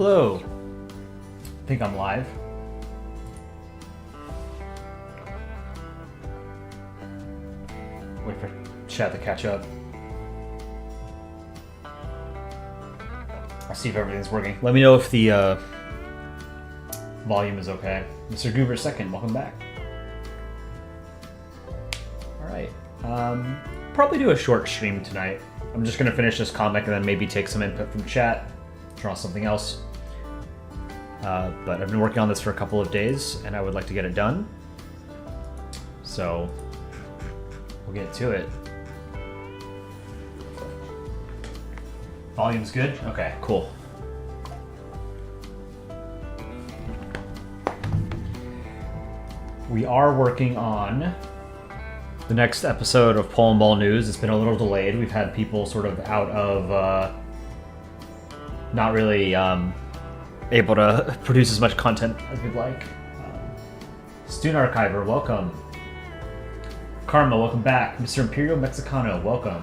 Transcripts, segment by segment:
Hello. I think I'm live. Wait for chat to catch up. I'll see if everything's working. Let me know if the volume is okay. Mr. Goober second, welcome back. Alright. Probably do a short stream tonight. I'm just gonna finish this comic and then maybe take some input from chat, draw something else. But I've been working on this for a couple of days and I would like to get it done. So we'll get to it. Volume's good? Okay, cool. We are working on the next episode of Polandball News. It's been a little delayed. We've had people sort of out of not really able to produce as much content as we'd like. Student Archiver, welcome. Karma, welcome back. Mr. Imperial Mexicano, welcome.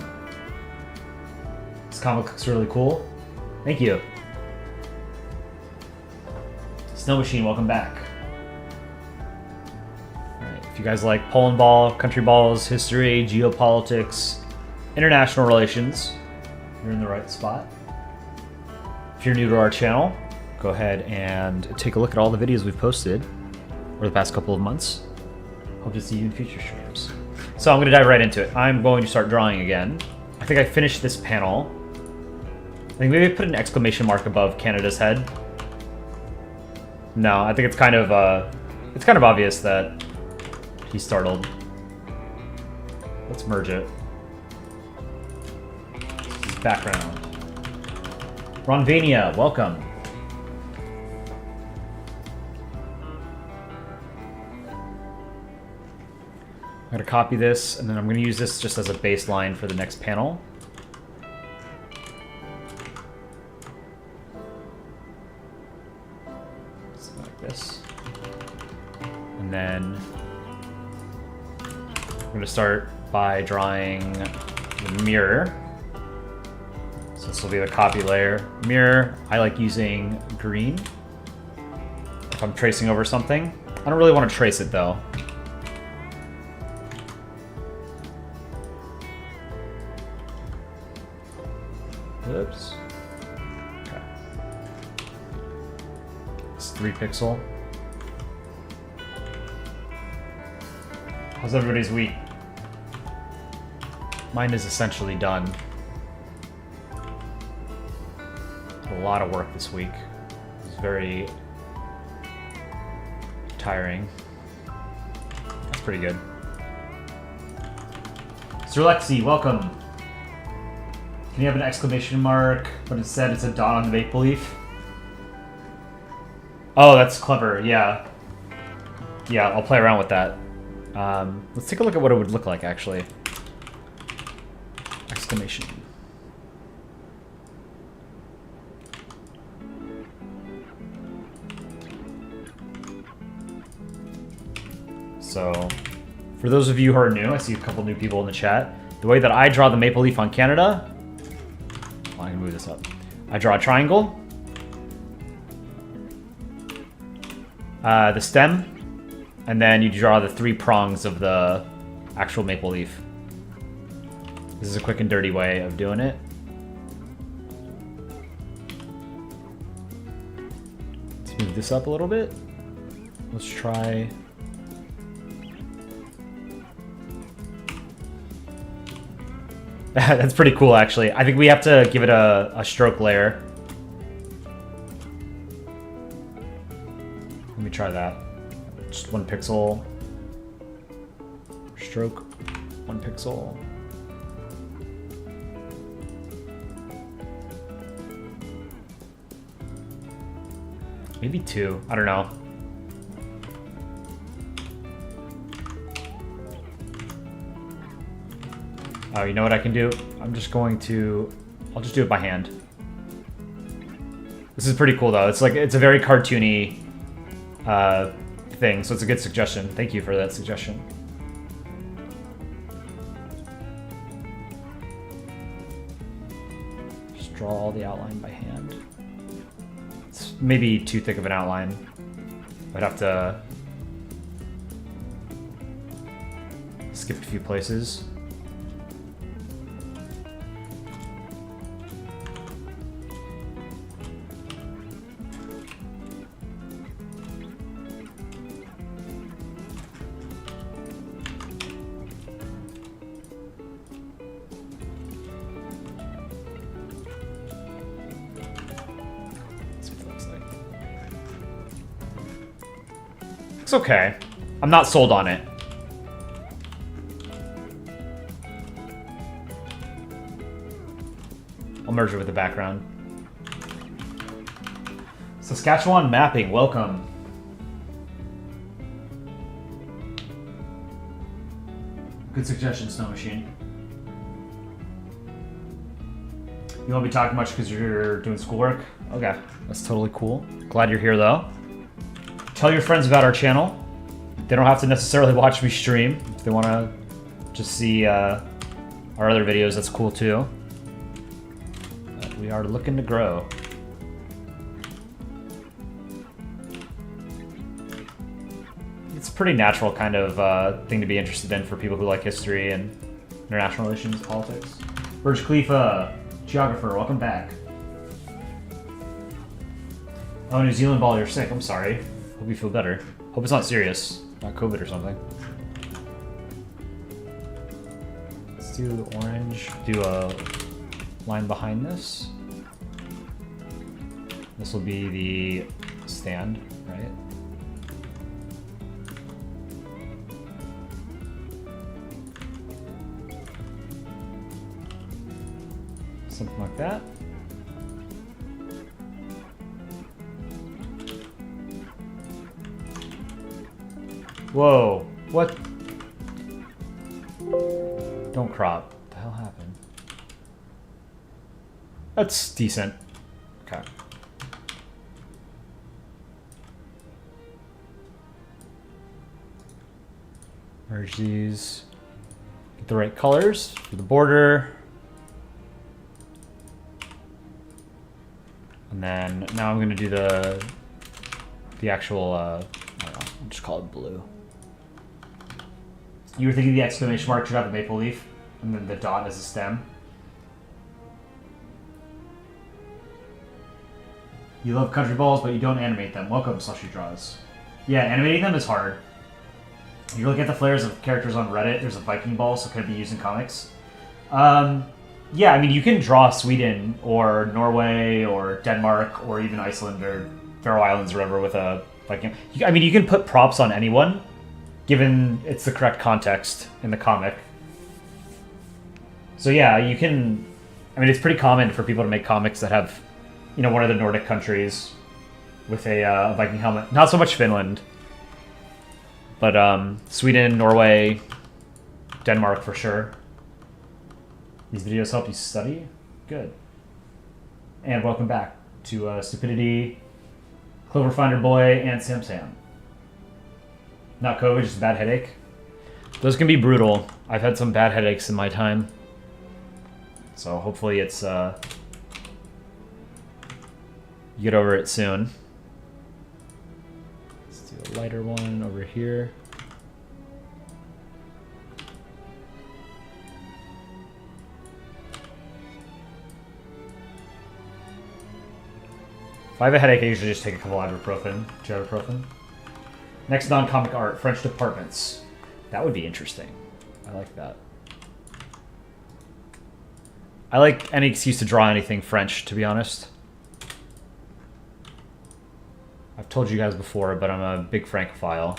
This comic looks really cool. Thank you. Snow Machine, welcome back. Alright, if you guys like Polandball, country balls, history, geopolitics, international relations, you're in the right spot. If you're new to our channel, go ahead and take a look at all the videos we've posted over the past couple of months. Hope to see you in future streams. So I'm going to dive right into it. I'm going to start drawing again. I think I finished this panel. I think maybe I put an exclamation mark above Canada's head. No, I think it's kind of obvious that he's startled. Let's merge it. This is background. Ronvania, welcome. I'm going to copy this, and then I'm going to use this just as a baseline for the next panel. Something like this. And then I'm going to start by drawing the mirror. So this will be the copy layer. Mirror, I like using green if I'm tracing over something. I don't really want to trace it though. Oops. Okay. It's 3 pixel. How's everybody's week? Mine is essentially done. A lot of work this week. It's very tiring. That's pretty good. Sir Lexi, welcome. Can you have an exclamation mark, but instead it's a dot on the maple leaf? Oh, that's clever, yeah. Yeah, I'll play around with that. Let's take a look at what it would look like, actually. Exclamation. So, for those of you who are new, I see a couple new people in the chat. The way that I draw the maple leaf on Canada, I'm gonna move this up. I draw a triangle, the stem, and then you draw the 3 prongs of the actual maple leaf. This is a quick and dirty way of doing it. Let's move this up a little bit. Let's try. That's pretty cool, actually. I think we have to give it a stroke layer. Let me try that. Just 1 pixel. Stroke. 1 pixel. Maybe 2. I don't know. Oh, you know what I can do? I'll just do it by hand. This is pretty cool though. It's a very cartoony thing, so it's a good suggestion. Thank you for that suggestion. Just draw all the outline by hand. It's maybe too thick of an outline. I'd have to skip a few places. It's okay. I'm not sold on it. I'll merge it with the background. Saskatchewan mapping, welcome. Good suggestion, Snow Machine. You won't be talking much because you're doing schoolwork? Okay, that's totally cool. Glad you're here though. Tell your friends about our channel. They don't have to necessarily watch me stream. If they want to just see our other videos, that's cool too. But we are looking to grow. It's a pretty natural kind of thing to be interested in for people who like history and international relations, politics. Burj Khalifa, geographer, welcome back. Oh, New Zealand ball, you're sick. I'm sorry. Hope you feel better. Hope it's not serious. Not COVID or something. Let's do the orange. Do a line behind this. This will be the stand, right? Something like that. Whoa, what? Don't crop. What the hell happened? That's decent. Okay. Merge these. Get the right colors for the border. And then now I'm going to do the actual, I don't know, I'll just call it blue. You were thinking the exclamation mark should have a maple leaf, and then the dot as a stem. You love country balls, but you don't animate them. Welcome, Slushy Draws. Yeah, animating them is hard. If you look at the flares of characters on Reddit, there's a Viking ball, so can it be used in comics? Yeah, I mean, you can draw Sweden, or Norway, or Denmark, or even Iceland, or Faroe Islands, or whatever, with a Viking. I mean, you can put props on anyone, given it's the correct context in the comic. So yeah, you can... I mean, it's pretty common for people to make comics that have, you know, one of the Nordic countries with a Viking helmet. Not so much Finland, but Sweden, Norway, Denmark for sure. These videos help you study? Good. And welcome back to Stupidity, Clover Finder Boy, and Sam Sam. Not COVID, just a bad headache. Those can be brutal. I've had some bad headaches in my time. So hopefully it's, you get over it soon. Let's do a lighter one over here. If I have a headache, I usually just take a couple ibuprofen. Geopolitics. Next non-comic art, French departments. That would be interesting. I like that. I like any excuse to draw anything French, to be honest. I've told you guys before, but I'm a big Francophile.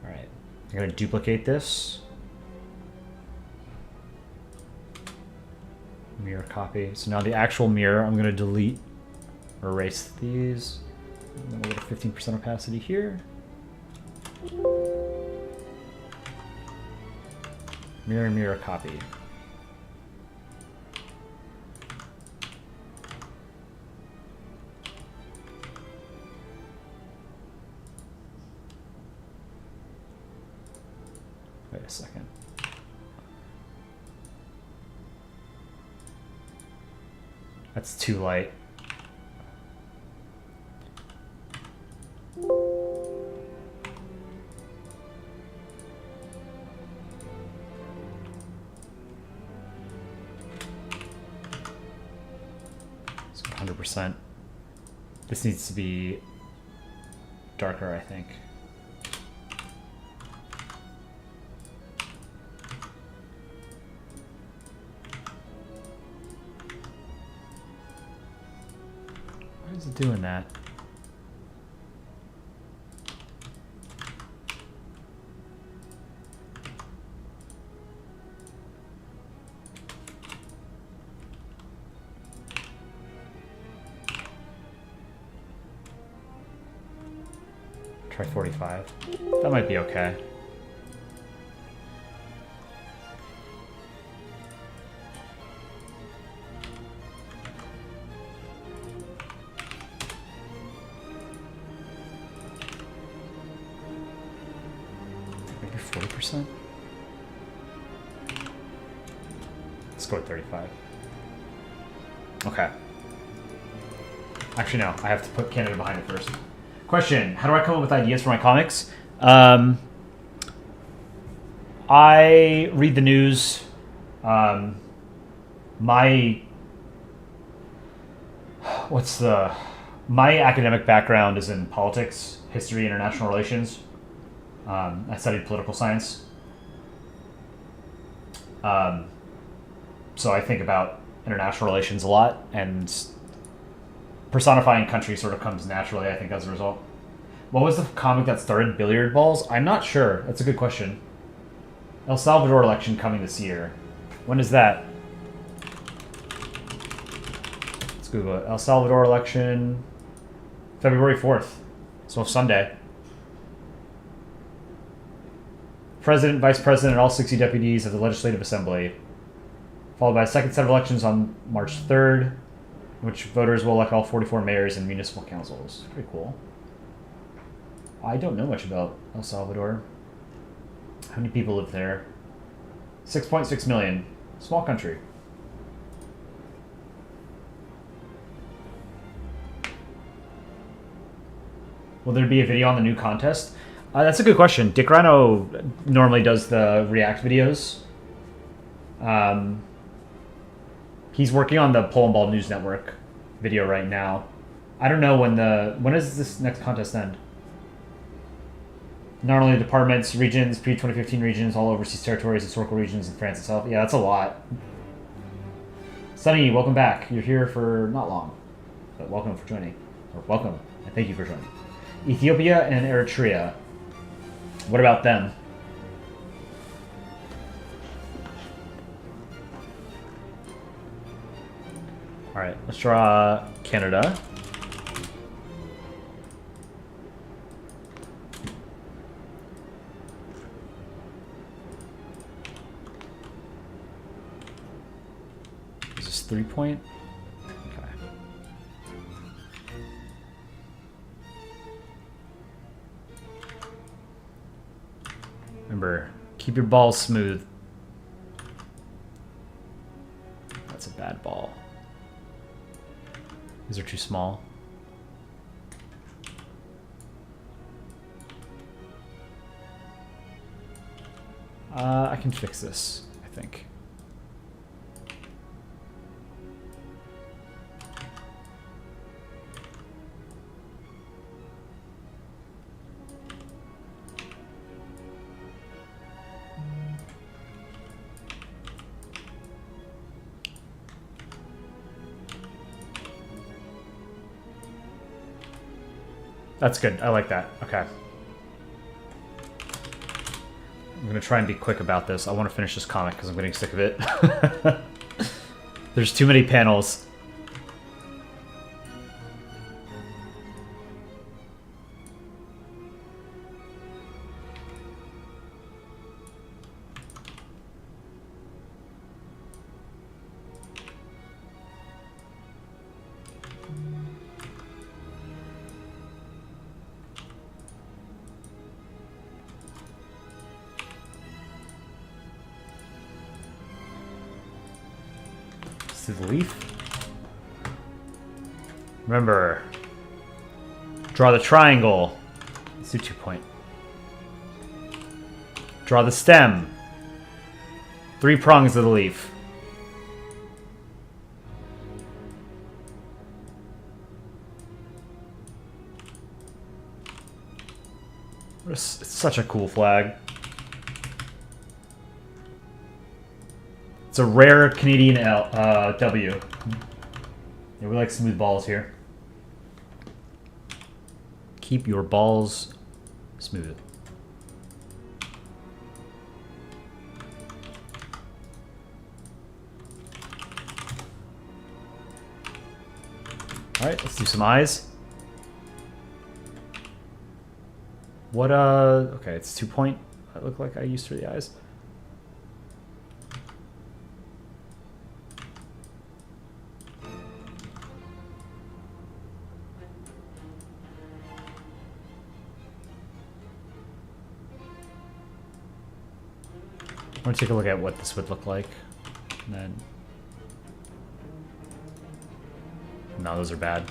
Alright, I'm going to duplicate this. Mirror copy. So now the actual mirror, I'm going to delete, erase these. And then we'll get a 15% opacity here. Mirror, mirror copy. Wait a second. That's too light. So 100%. This needs to be darker, I think. Why is it doing that? Try 45. That might be okay. Maybe 40%? Let's go with 35. Okay. Actually, no. I have to put Canada behind it first. Question: how do I come up with ideas for my comics? I read the news. My academic background is in politics, history, international relations. I studied political science. So I think about international relations a lot, and personifying country sort of comes naturally, I think, as a result. What was the comic that started billiard balls? I'm not sure. That's a good question. El Salvador election coming this year. When is that? Let's Google it. El Salvador election, February 4th. So Sunday. President, Vice President, and all 60 deputies of the Legislative Assembly. Followed by a second set of elections on March 3rd, in which voters will elect all 44 mayors and municipal councils. Pretty cool. I don't know much about El Salvador. How many people live there? 6.6 million. Small country. Will there be a video on the new contest? That's a good question. Dick Rhino normally does the React videos. He's working on the Polandball News Network video right now. I don't know when does this next contest end? Not only departments, regions, pre-2015 regions, all overseas territories, historical regions, and France itself. Yeah, that's a lot. Sunny, welcome back. You're here for not long, but welcome for joining. Or welcome, and thank you for joining. Ethiopia and Eritrea. What about them? All right, let's draw Canada. Is this 3-point? Okay. Remember, keep your ball smooth. That's a bad ball. These are too small. I can fix this, I think. That's good. I like that. Okay. I'm going to try and be quick about this. I want to finish this comic because I'm getting sick of it. There's too many panels. To the leaf. Remember, draw the triangle. Let's do 2 point. Draw the stem. 3 prongs of the leaf. It's such a cool flag. It's a rare Canadian W. Yeah, we like smooth balls here. Keep your balls smooth. All right, let's do some eyes. What, okay, it's 2 point. That looked like I used for the eyes. I want to take a look at what this would look like. And then... No, those are bad.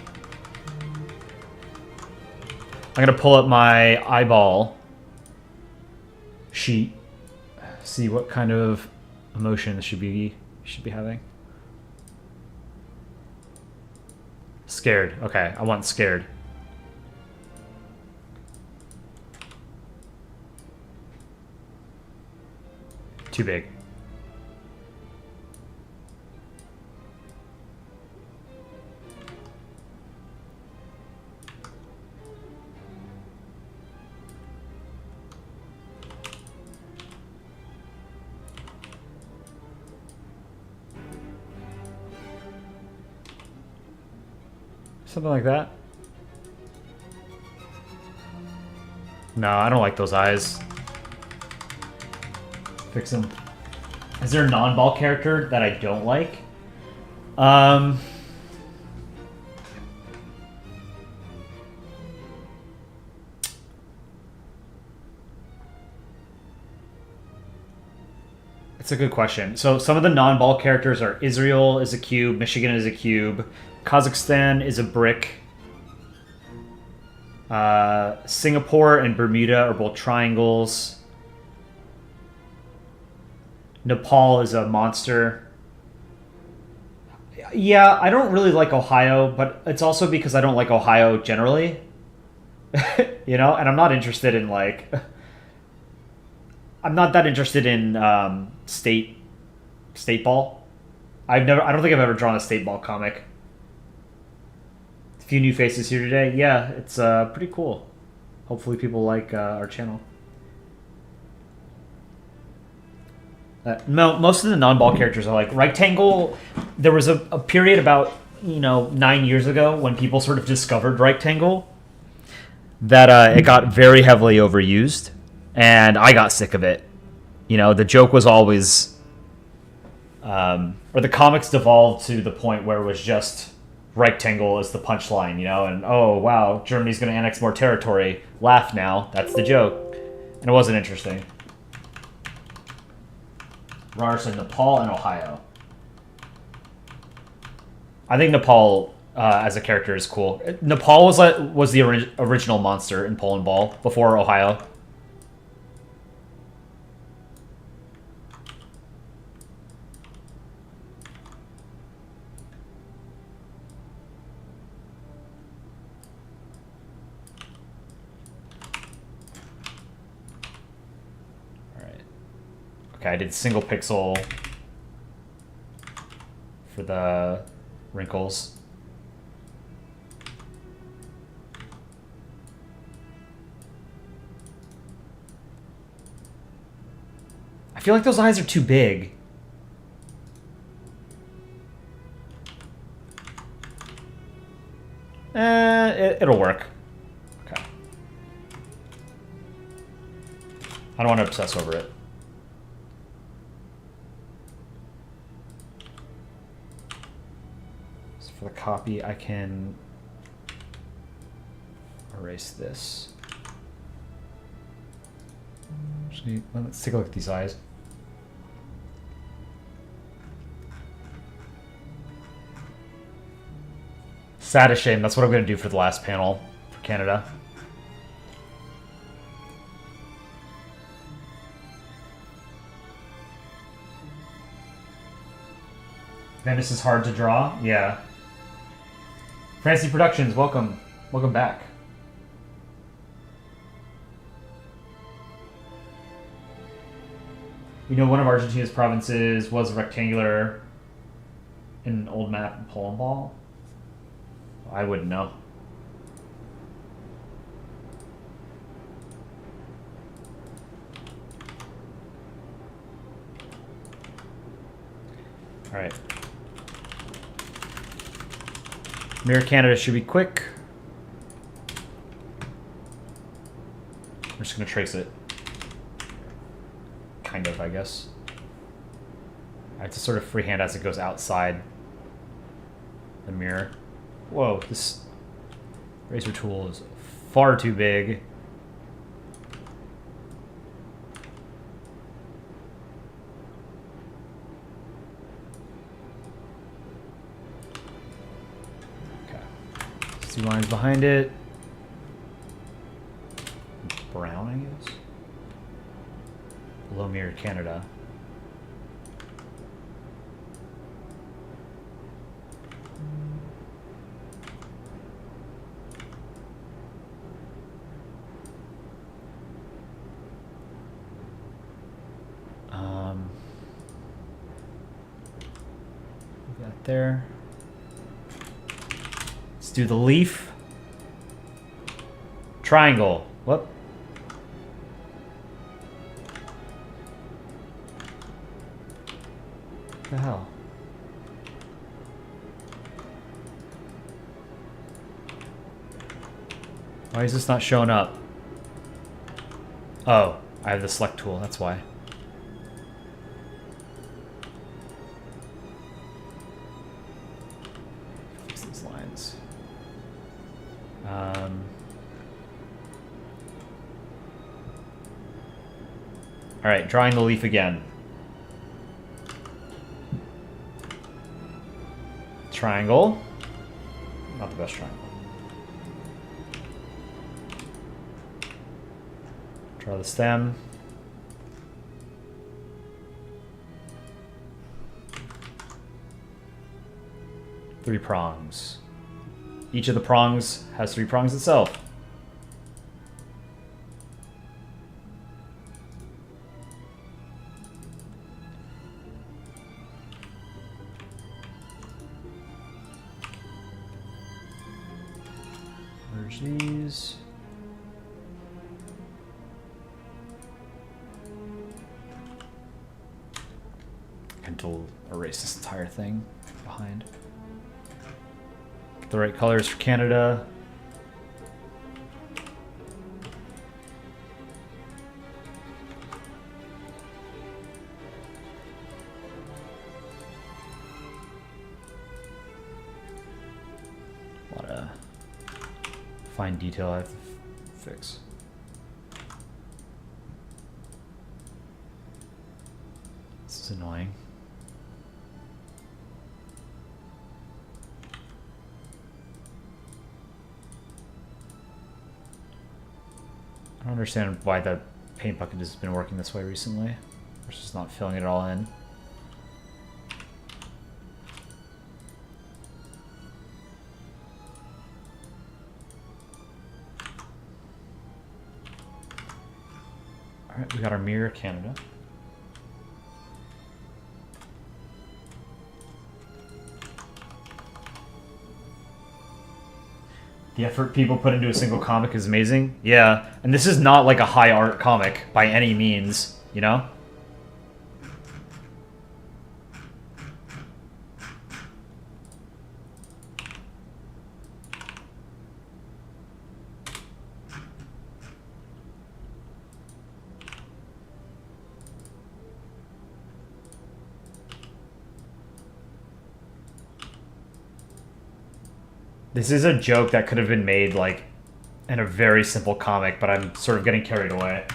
I'm gonna pull up my eyeball sheet, see what kind of emotion this should be having. Scared. Okay, I want scared. Too big. Something like that. No, I don't like those eyes. Fix them. Is there a non-ball character that I don't like? It's a good question. So some of the non-ball characters are Israel is a cube, Michigan is a cube, Kazakhstan is a brick, Singapore and Bermuda are both triangles, Nepal is a monster. Yeah, I don't really like Ohio, but it's also because I don't like Ohio generally. You know, and I'm not interested in like... I'm not that interested in state ball. I don't think I've ever drawn a state ball comic. A few new faces here today. Yeah, it's pretty cool. Hopefully people like our channel. Most of the non-ball characters are like Rectangle. There was a period about 9 years ago when people sort of discovered Rectangle that it got very heavily overused, and I got sick of it. The joke was always, or the comics devolved to the point where it was just Rectangle is the punchline, and oh wow, Germany's going to annex more territory. Laugh now, that's the joke, and it wasn't interesting. Ryerson, Nepal, and Ohio. I think Nepal as a character is cool. Nepal was the original monster in Polandball before Ohio. Okay, I did single pixel for the wrinkles. I feel like those eyes are too big. It'll work. Okay. I don't want to obsess over it. For the copy, I can erase this. Actually, let's take a look at these eyes. Sad as shame. That's what I'm going to do for the last panel for Canada. Venice is hard to draw? Yeah. Fancy Productions, welcome. Welcome back. You know, one of Argentina's provinces was rectangular in an old map in Polandball? I wouldn't know. All right. Mirror Canada should be quick. I'm just going to trace it. Kind of, I guess. I have to sort of freehand as it goes outside the mirror. Whoa, this eraser tool is far too big. Two lines behind it. Brown, I guess. Below Mirror Canada. We got there. Let's do the leaf. Triangle. What? What the hell? Why is this not showing up? Oh, I have the select tool, that's why. Fix these lines. Alright, drawing the leaf again. Triangle. Not the best triangle. Draw the stem. Three prongs. Each of the prongs has three prongs itself. Merge these. Control erase this entire thing behind. Get the right colors for Canada. A lot of fine detail I have to fix. This is annoying. I don't understand why the paint bucket has been working this way recently. It's just not filling it all in. Alright, we got our mirror Canada. The effort people put into a single comic is amazing. Yeah, and this is not like a high art comic by any means, you know? This is a joke that could have been made, like, in a very simple comic, but I'm sort of getting carried away.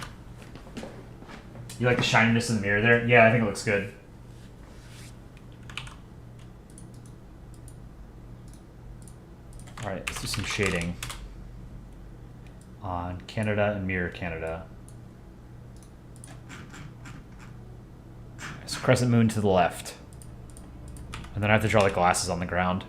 You like the shininess in the mirror there? Yeah, I think it looks good. shading on Canada and mirror Canada. So crescent moon to the left. And then I have to draw the glasses on the ground.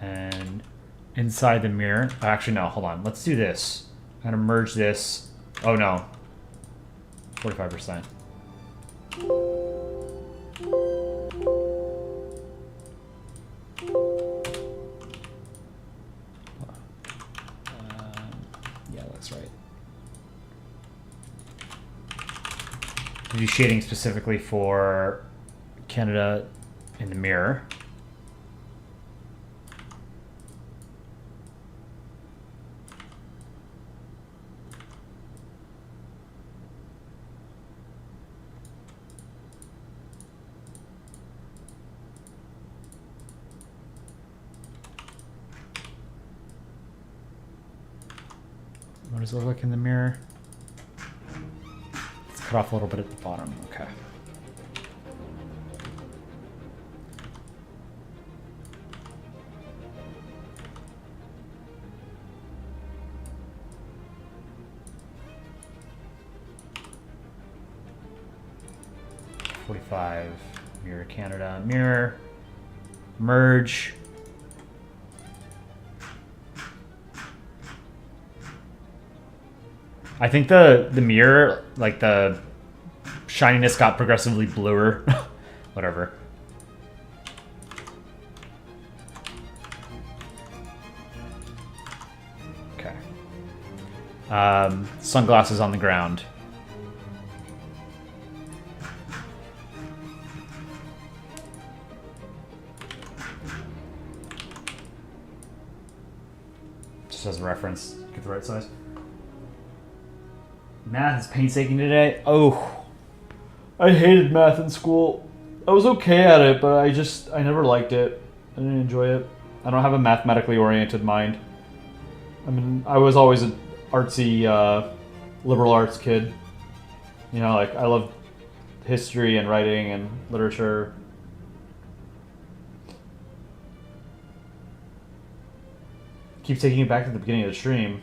And inside the mirror, actually no, hold on. Let's do this. I'm gonna merge this. Oh no, 45%. Yeah, that's right. I'll do shading specifically for Canada in the mirror. What does it look like in the mirror? Let's cut off a little bit at the bottom. Okay. .45 mirror Canada, mirror, merge. I think the mirror, like the shininess got progressively bluer. Whatever. Okay. Sunglasses on the ground. Just as a reference, get the right size. Math is painstaking today. Oh, I hated math in school. I was okay at it, but I never liked it. I didn't enjoy it. I don't have a mathematically oriented mind. I mean, I was always an artsy, liberal arts kid. You know, like, I loved history and writing and literature. Keep taking it back to the beginning of the stream.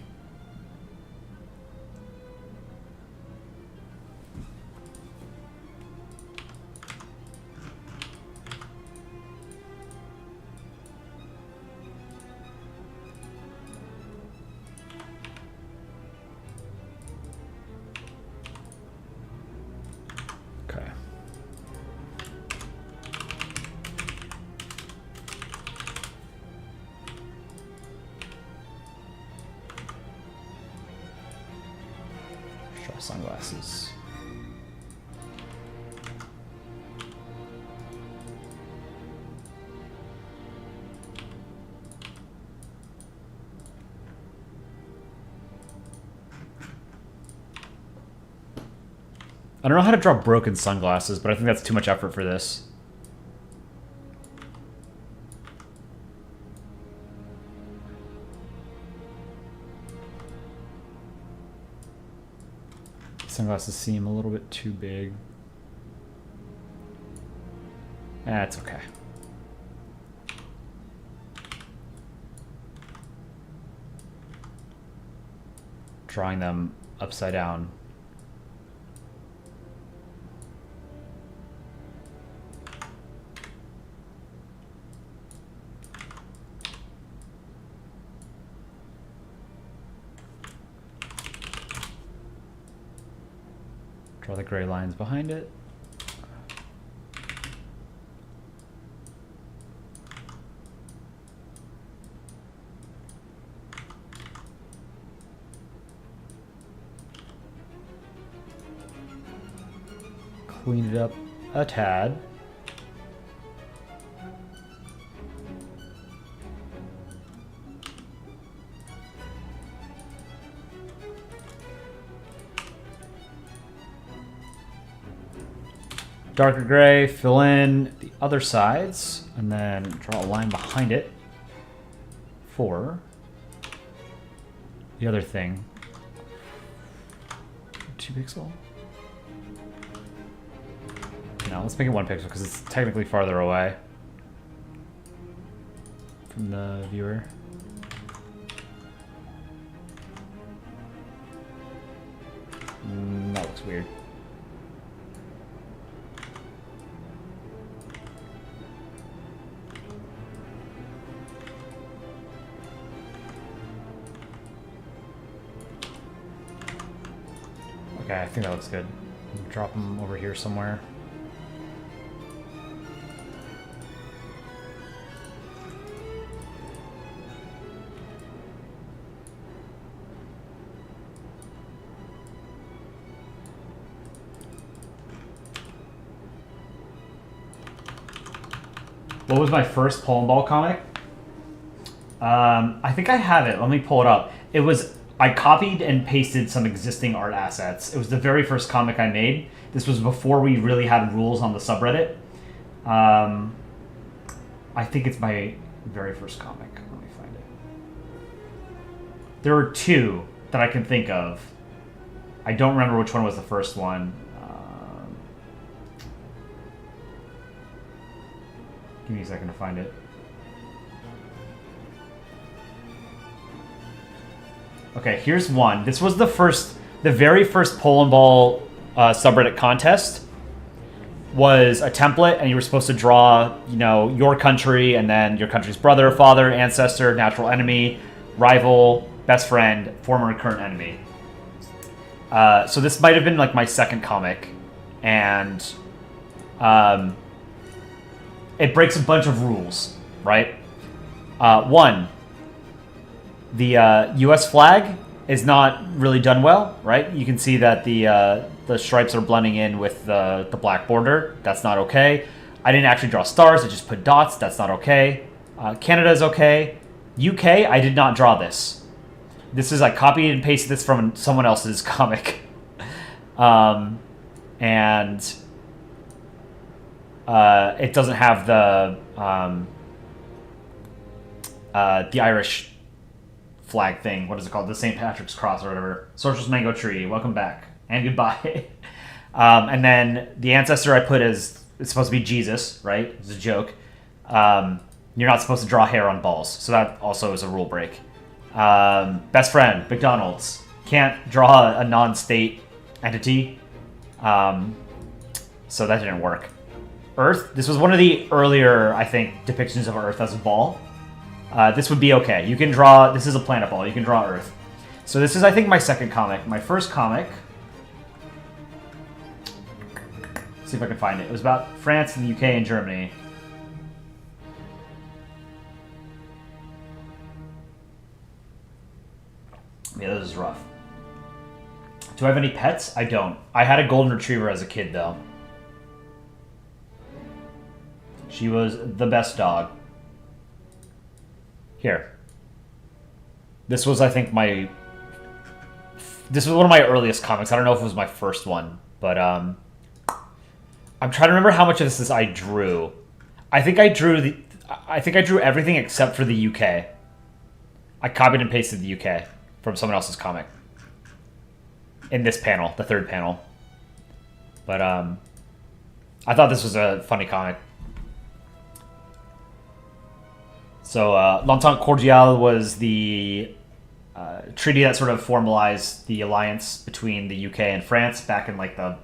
Sunglasses. I don't know how to draw broken sunglasses, but I think that's too much effort for this. Sunglasses seem a little bit too big. That's okay. Drawing them upside down. Draw the gray lines behind it. Clean it up a tad. darker gray, fill in the other sides, and then draw a line behind it for the other thing. 2 pixel? No, let's make it 1 pixel because it's technically farther away from the viewer. That looks weird. Okay, I think that looks good. Drop them over here somewhere. What was my first Polandball comic? I think I have it. Let me pull it up. It was, I copied and pasted some existing art assets. It was the very first comic I made. This was before we really had rules on the subreddit. I think it's my very first comic. Let me find it. There were 2 that I can think of. I don't remember which one was the first one. Give me a second to find it. Okay, here's one. This was the very first Polandball subreddit contest. Was a template, and you were supposed to draw, you know, your country, and then your country's brother, father, ancestor, natural enemy, rival, best friend, former and current enemy. So this might have been like my second comic, and it breaks a bunch of rules, right? One, the U.S. flag is not really done well, right? You can see that the stripes are blending in with the black border. That's not okay. I didn't actually draw stars. I just put dots. That's not okay. Canada is okay. UK, I did not draw this. This is, I copied and pasted this from someone else's comic. And it doesn't have the Irish flag thing. What is it called? The St. Patrick's Cross or whatever. Socialist Mango Tree. Welcome back. And goodbye. And then the ancestor I put as, it's supposed to be Jesus, right? It's a joke. You're not supposed to draw hair on balls. So that also is a rule break. Best friend, McDonald's. Can't draw a non-state entity. So that didn't work. Earth. This was one of the earlier, I think, depictions of Earth as a ball. This would be okay. You can draw... This is a planet ball. You can draw Earth. So this is, I think, my second comic. My first comic... Let's see if I can find it. It was about France and the UK and Germany. Yeah, this is rough. Do I have any pets? I don't. I had a golden retriever as a kid, though. She was the best dog. Here. This was, I think, my... This was one of my earliest comics. I don't know if it was my first one, but I'm trying to remember how much of this I drew. I think I drew everything except for the UK. I copied and pasted the UK from someone else's comic. In this panel, the third panel. But I thought this was a funny comic. So, L'Entente Cordiale was the treaty that sort of formalized the alliance between the UK and France back in, like, the,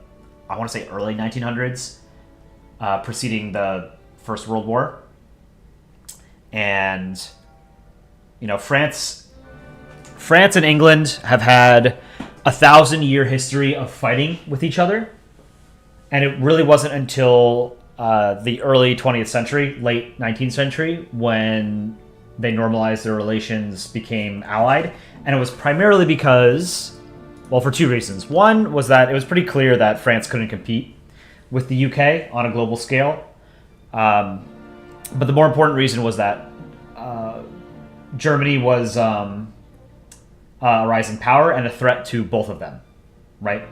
I want to say, early 1900s, preceding the First World War. And, you know, France and England have had 1,000-year history of fighting with each other. And it really wasn't until the early 20th century, late 19th century, when they normalized their relations, became allied. And it was primarily because, well, for two reasons. One was that it was pretty clear that France couldn't compete with the UK on a global scale. But the more important reason was that Germany was a rising power and a threat to both of them, right?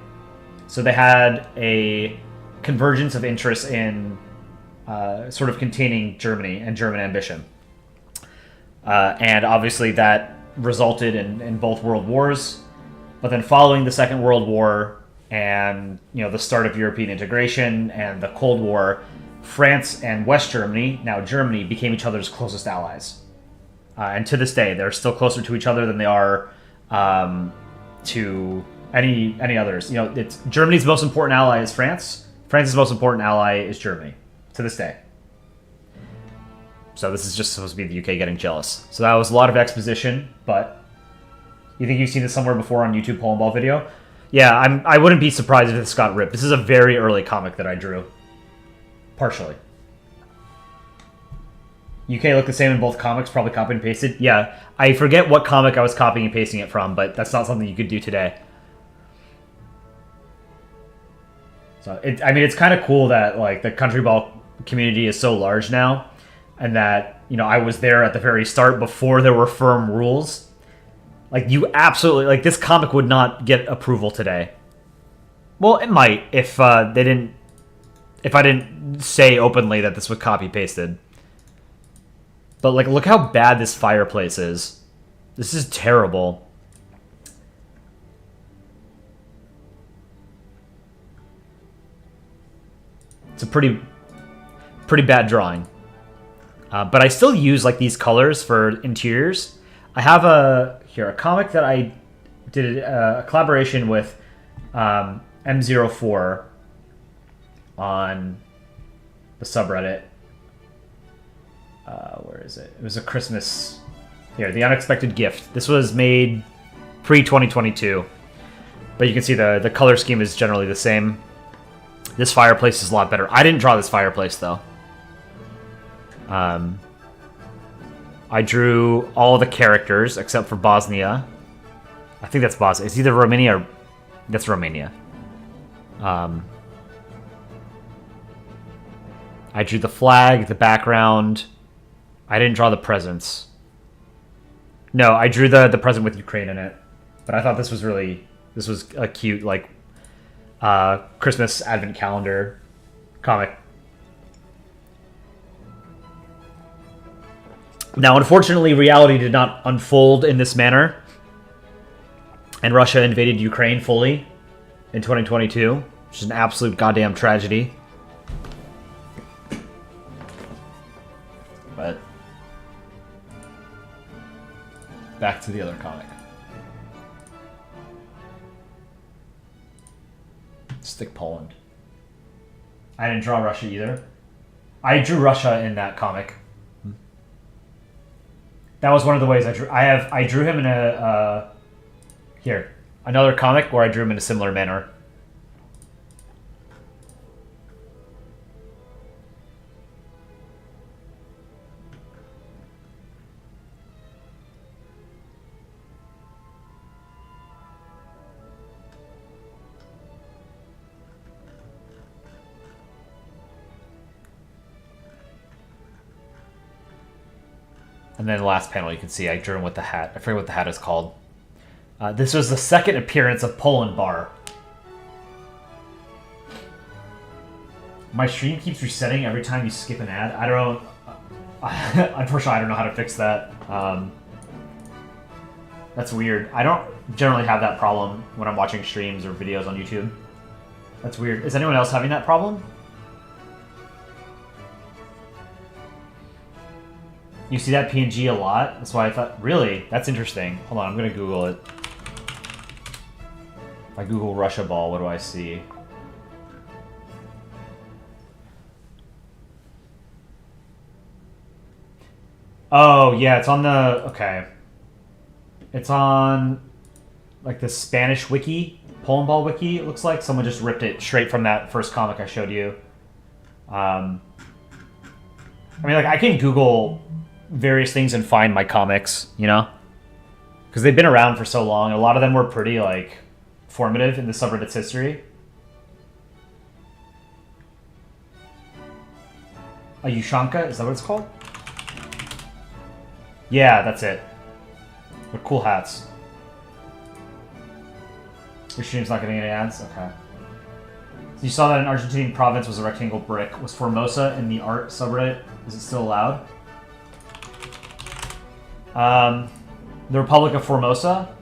So they had a convergence of interests in sort of containing Germany and German ambition. And obviously that resulted in both world wars. But then following the Second World War and the start of European integration and the Cold War, France and West Germany, now Germany, became each other's closest allies. And to this day, they're still closer to each other than they are to any others. It's Germany's most important ally is France. France's most important ally is Germany, to this day. So this is just supposed to be the UK getting jealous. So that was a lot of exposition, but you think you've seen this somewhere before on YouTube Polandball video? Yeah, I wouldn't be surprised if this got ripped. This is a very early comic that I drew. Partially. UK looked the same in both comics, probably copied and pasted. Yeah, I forget what comic I was copying and pasting it from, but that's not something you could do today. So, it's kind of cool that, like, the country ball community is so large now, and that, I was there at the very start before there were firm rules. Like, you absolutely... Like, this comic would not get approval today. Well, it might if they didn't... If I didn't say openly that this was copy-pasted. But, like, look how bad this fireplace is. This is terrible. It's a pretty bad drawing. But I still use, like, these colors for interiors. I have a comic that I did a collaboration with M04 on the subreddit. Where is it? It was a Christmas... Here, The Unexpected Gift. This was made pre-2022. But you can see the color scheme is generally the same. This fireplace is a lot better. I didn't draw this fireplace, though. I drew all the characters except for Bosnia. I think that's Bosnia. It's either Romania or... That's Romania. I drew the flag, the background. I didn't draw the presents. No, I drew the present with Ukraine in it. But I thought this was a cute, like, Christmas advent calendar comic. Now, unfortunately, reality did not unfold in this manner. And Russia invaded Ukraine fully in 2022, which is an absolute goddamn tragedy. But back to the other comic. Stick Poland. I didn't draw Russia either. I drew Russia in that comic. That was one of the ways I drew. I drew him in a another comic where I drew him in a similar manner. And then the last panel, you can see I drew him with the hat. I forget what the hat is called. This was the second appearance of Polandball. My stream keeps resetting every time you skip an ad. I don't know. Unfortunately, I don't know how to fix that. That's weird. I don't generally have that problem when I'm watching streams or videos on YouTube. That's weird. Is anyone else having that problem? You see that PNG a lot? That's why I thought, really? That's interesting. Hold on, I'm going to Google it. If I Google Russia ball, what do I see? Oh, yeah, it's on the... Okay. It's on, like, the Spanish wiki, Polandball wiki, it looks like. Someone just ripped it straight from that first comic I showed you. I mean, like, I can Google various things and find my comics, you know? Because they've been around for so long. A lot of them were pretty, like, formative in the subreddit's history. A Yushanka? Is that what it's called? Yeah, that's it. They're cool hats. Your stream's not getting any ads? Okay. So you saw that an Argentinian province was a rectangle brick. Was Formosa in the art subreddit? Is it still allowed? The Republic of Formosa.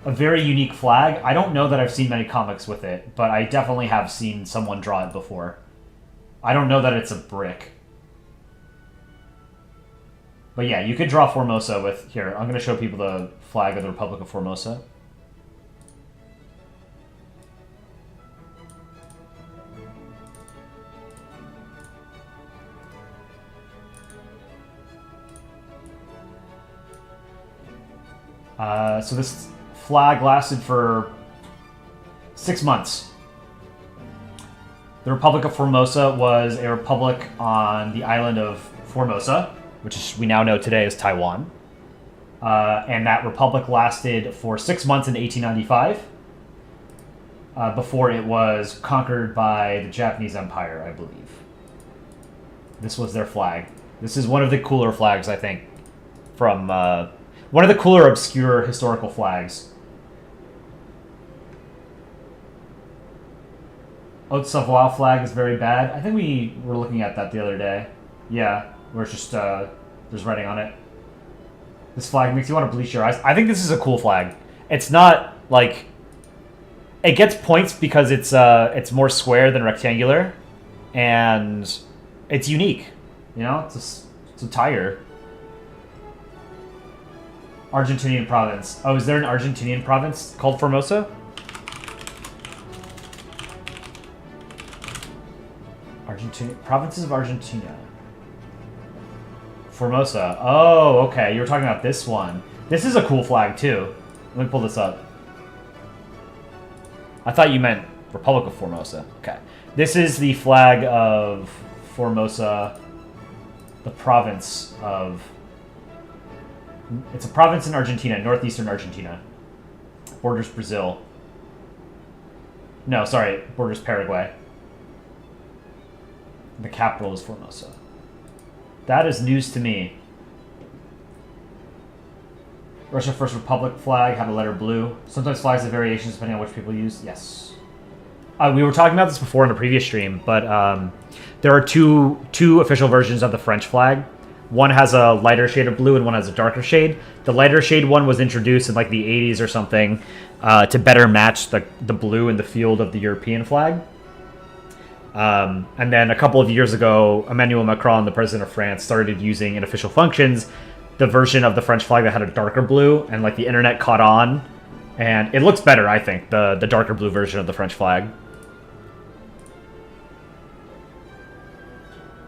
A very unique flag. I don't know that I've seen many comics with it, but I definitely have seen someone draw it before. I don't know that it's a brick. But yeah, you could draw Formosa with... Here, I'm going to show people the flag of the Republic of Formosa. So this flag lasted for 6 months. The Republic of Formosa was a republic on the island of Formosa, which we now know today as Taiwan. And that republic lasted for 6 months in 1895 before it was conquered by the Japanese Empire, I believe. This was their flag. This is one of the cooler flags, I think, from... one of the cooler, obscure historical flags. Haute Savoie flag is very bad. I think we were looking at that the other day. Yeah, where it's just, there's writing on it. This flag makes you want to bleach your eyes. I think this is a cool flag. It's not, like... It gets points because it's more square than rectangular. And it's unique. You know, it's a tiger. Argentinian province. Oh, is there an Argentinian province called Formosa? Provinces of Argentina. Formosa. Oh, okay. You were talking about this one. This is a cool flag, too. Let me pull this up. I thought you meant Republic of Formosa. Okay. This is the flag of Formosa, the province of... It's a province in Argentina, northeastern Argentina. Borders Brazil. No, sorry, borders Paraguay. The capital is Formosa. That is news to me. Russia First Republic flag had a letter blue. Sometimes flags have variations depending on which people use. Yes. We were talking about this before in a previous stream, but there are two official versions of the French flag. One has a lighter shade of blue and one has a darker shade. The lighter shade one was introduced in like the 80s or something to better match the blue in the field of the European flag. And then a couple of years ago, Emmanuel Macron, the president of France, started using in official functions the version of the French flag that had a darker blue, and like the internet caught on. And it looks better, I think, the darker blue version of the French flag.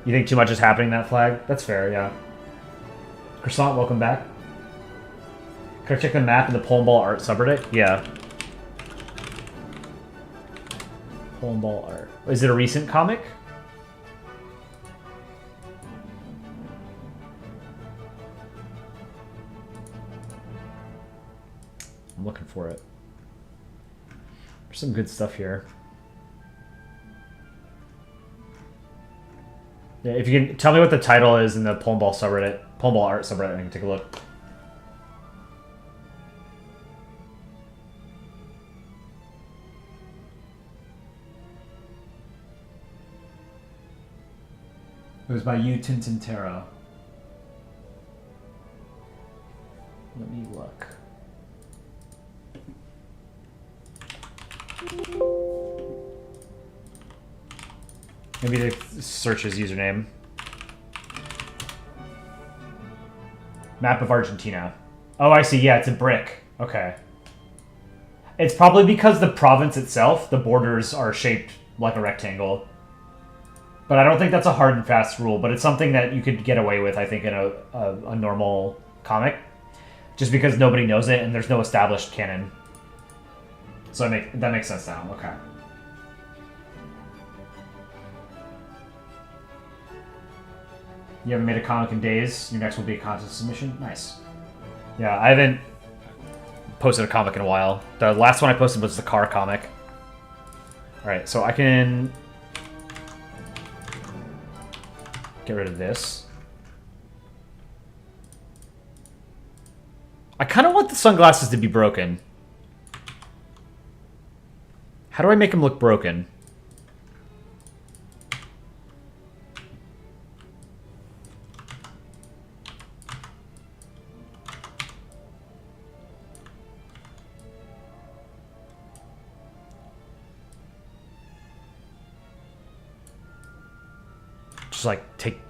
You think too much is happening in that flag? That's fair, yeah. Croissant, welcome back. Can I check the map in the Polandball art subreddit? Yeah. Polandball art. Is it a recent comic? I'm looking for it. There's some good stuff here. Yeah, if you can tell me what the title is in the Polandball subreddit, Polandball art subreddit, I can take a look. It was by you, Tintintero. Let me look. Maybe they search his username. Map of Argentina. Oh, I see. Yeah, it's a brick. Okay. It's probably because the province itself, the borders are shaped like a rectangle. But I don't think that's a hard and fast rule, but it's something that you could get away with, I think, in a normal comic. Just because nobody knows it and there's no established canon. So that makes sense now. Okay. You haven't made a comic in days. Your next will be a contest submission. Nice. Yeah, I haven't posted a comic in a while. The last one I posted was the car comic. Alright, so I can get rid of this. I kind of want the sunglasses to be broken. How do I make them look broken? Just like take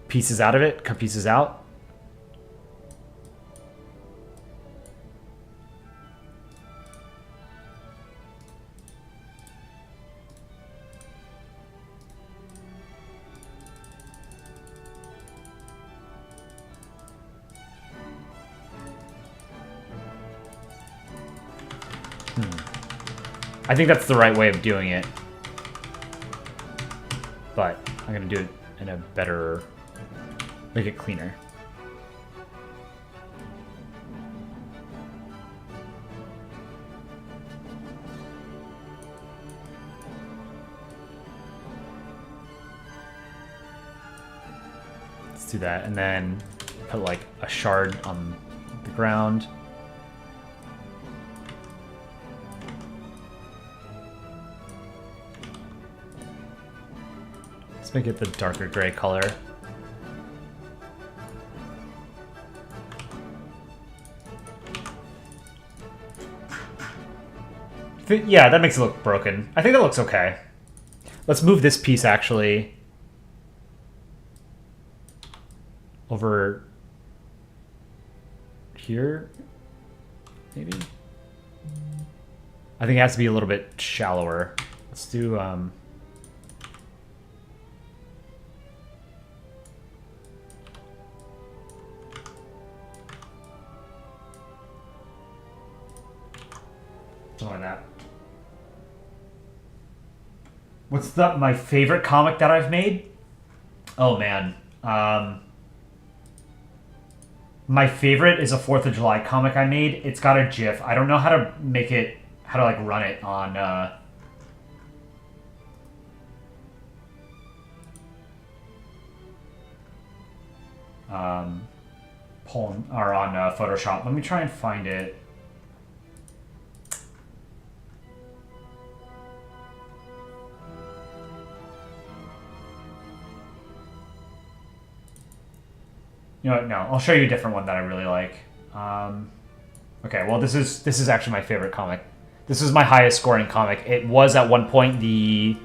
pieces out of it, cut pieces out. I think that's the right way of doing it. But I'm going to do it in a better... make it cleaner. Let's do that, and then put like a shard on the ground. Let's make it the darker gray color. Yeah, that makes it look broken. I think that looks okay. Let's move this piece actually over here, maybe? I think it has to be a little bit shallower. Let's do, something like that. What's my favorite comic that I've made? Oh man. My favorite is a 4th of July comic I made. It's got a GIF. I don't know how to make it, how to like run it on Photoshop. Let me try and find it. You know what? No, I'll show you a different one that I really like. Okay, well this is actually my favorite comic. This is my highest scoring comic. It was at one point the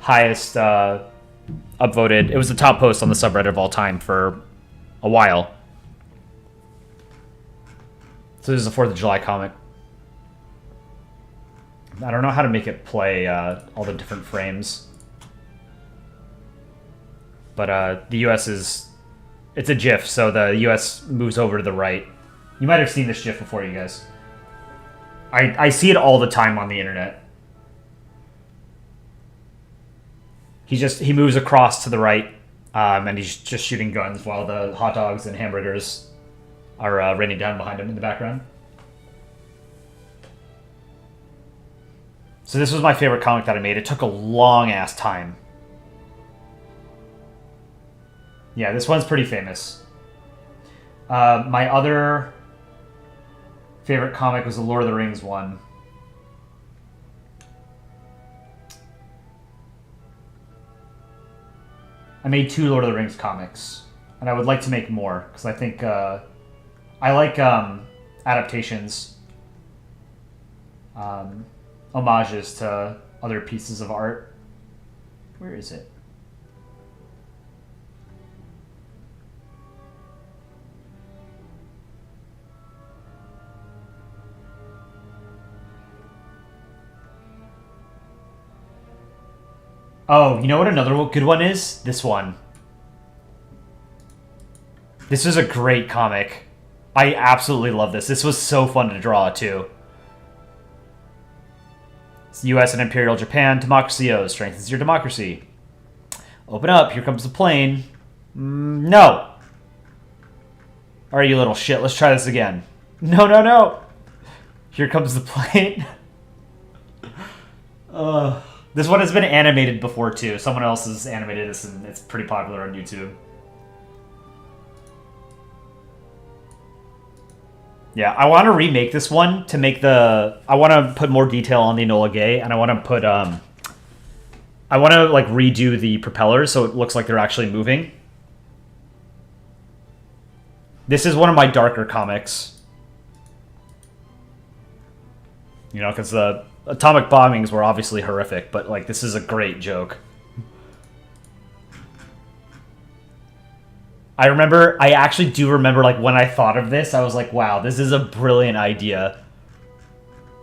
highest upvoted. It was the top post on the subreddit of all time for a while. So this is a 4th of July comic. I don't know how to make it play all the different frames. But the US is... It's a GIF, so the US moves over to the right. You might have seen this GIF before, you guys. I see it all the time on the internet. He moves across to the right, and he's just shooting guns while the hot dogs and hamburgers are raining down behind him in the background. So this was my favorite comic that I made. It took a long-ass time. Yeah, this one's pretty famous. My other favorite comic was the Lord of the Rings one. I made 2 Lord of the Rings comics, and I would like to make more, because I think I like adaptations, homages to other pieces of art. Where is it? Oh, you know what another good one is? This one. This is a great comic. I absolutely love this. This was so fun to draw, too. It's US and Imperial Japan. Democracy strengthens your democracy. Open up. Here comes the plane. No. Alright, you little shit. Let's try this again. No, no, no. Here comes the plane. This one has been animated before, too. Someone else has animated this, and it's pretty popular on YouTube. Yeah, I want to remake this one to make the... I want to put more detail on the Enola Gay, and I want to put... I want to, like, redo the propellers so it looks like they're actually moving. This is one of my darker comics. You know, because the... atomic bombings were obviously horrific, but, like, this is a great joke. I actually do remember, like, when I thought of this, I was like, wow, this is a brilliant idea.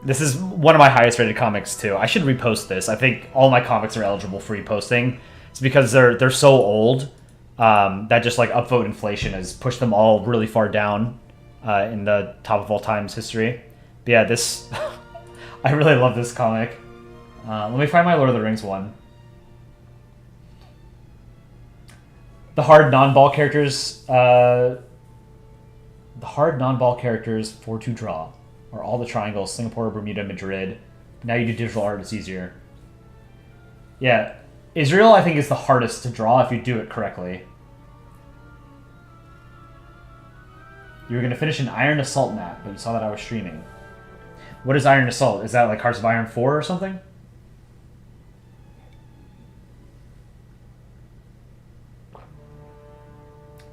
This is one of my highest rated comics, too. I should repost this. I think all my comics are eligible for reposting. It's because they're so old that just, like, upvote inflation has pushed them all really far down in the top of all times history. But yeah, this... I really love this comic. Let me find my Lord of the Rings one. The hard non-ball characters... the hard non-ball characters for to draw are all the triangles: Singapore, Bermuda, Madrid. Now you do digital art, it's easier. Yeah, Israel I think is the hardest to draw if you do it correctly. You were going to finish an Iron Assault map, but you saw that I was streaming. What is Iron Assault? Is that like Hearts of Iron 4 or something?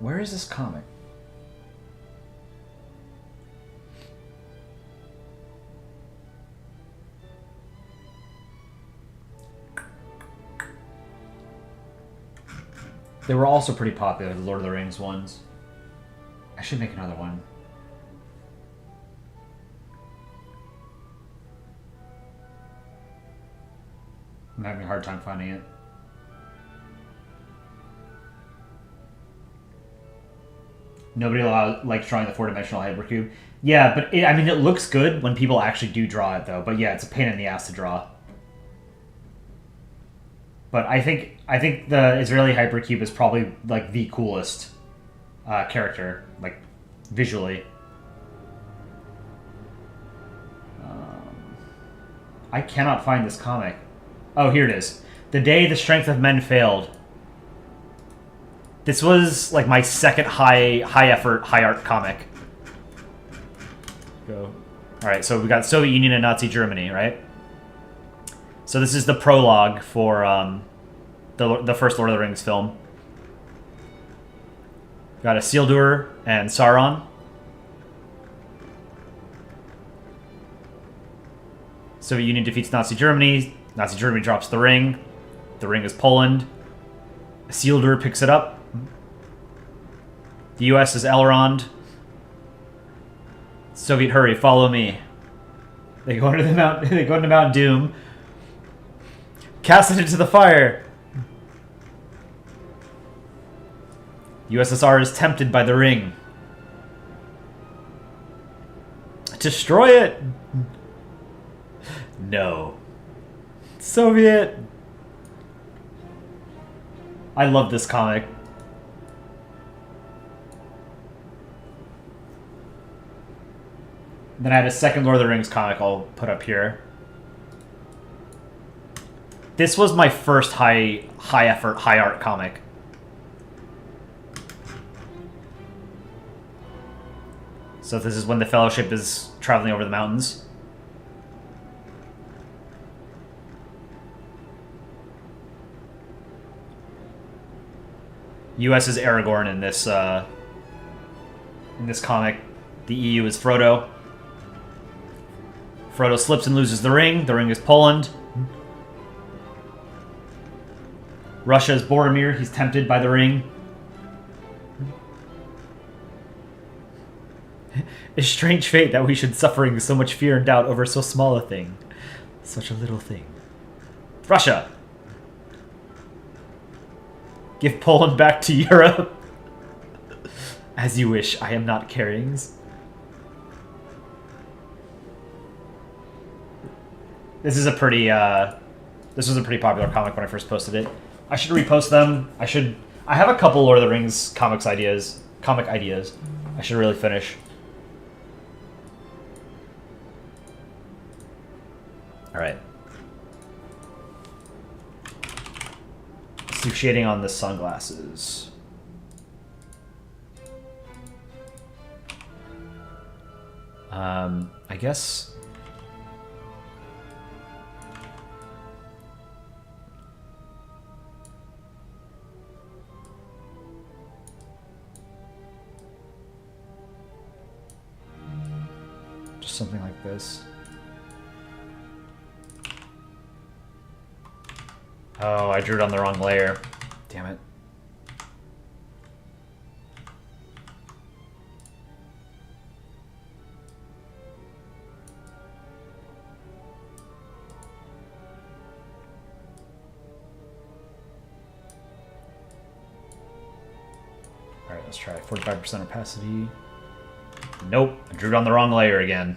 Where is this comic? They were also pretty popular, the Lord of the Rings ones. I should make another one. I'm having a hard time finding it. Nobody likes drawing the four-dimensional hypercube. Yeah, but I mean, it looks good when people actually do draw it, though. But yeah, it's a pain in the ass to draw. But I think the Israeli hypercube is probably like the coolest character, like visually. I cannot find this comic. Oh, here it is. The Day the Strength of Men Failed. This was like my second high effort, high art comic. Go. All right, so we got Soviet Union and Nazi Germany, right? So this is the prologue for the first Lord of the Rings film. Got Isildur and Sauron. Soviet Union defeats Nazi Germany. Nazi Germany drops the ring. The ring is Poland. Isildur picks it up. The U.S. is Elrond. Soviet, hurry, follow me. They go into the Mount. They go into Mount Doom. Cast it into the fire. USSR is tempted by the ring. Destroy it. No. Soviet. I love this comic. Then I had a second Lord of the Rings comic I'll put up here. This was my first high effort, high art comic. So this is when the Fellowship is traveling over the mountains. U.S. is Aragorn in this comic. The EU is Frodo. Frodo slips and loses the ring. The ring is Poland. Russia is Boromir. He's tempted by the ring. It's strange fate that we should suffering so much fear and doubt over so small a thing. Such a little thing. Russia. Give Poland back to Europe. As you wish, I am not carrying. This is a pretty, this was a pretty popular comic when I first posted it. I should repost them. I have a couple Lord of the Rings comic ideas. I should really finish. All right. Let's do shading on the sunglasses. I guess. Just something like this. Oh, I drew it on the wrong layer. Damn it. let's try 45% opacity. Nope, I drew it on the wrong layer again.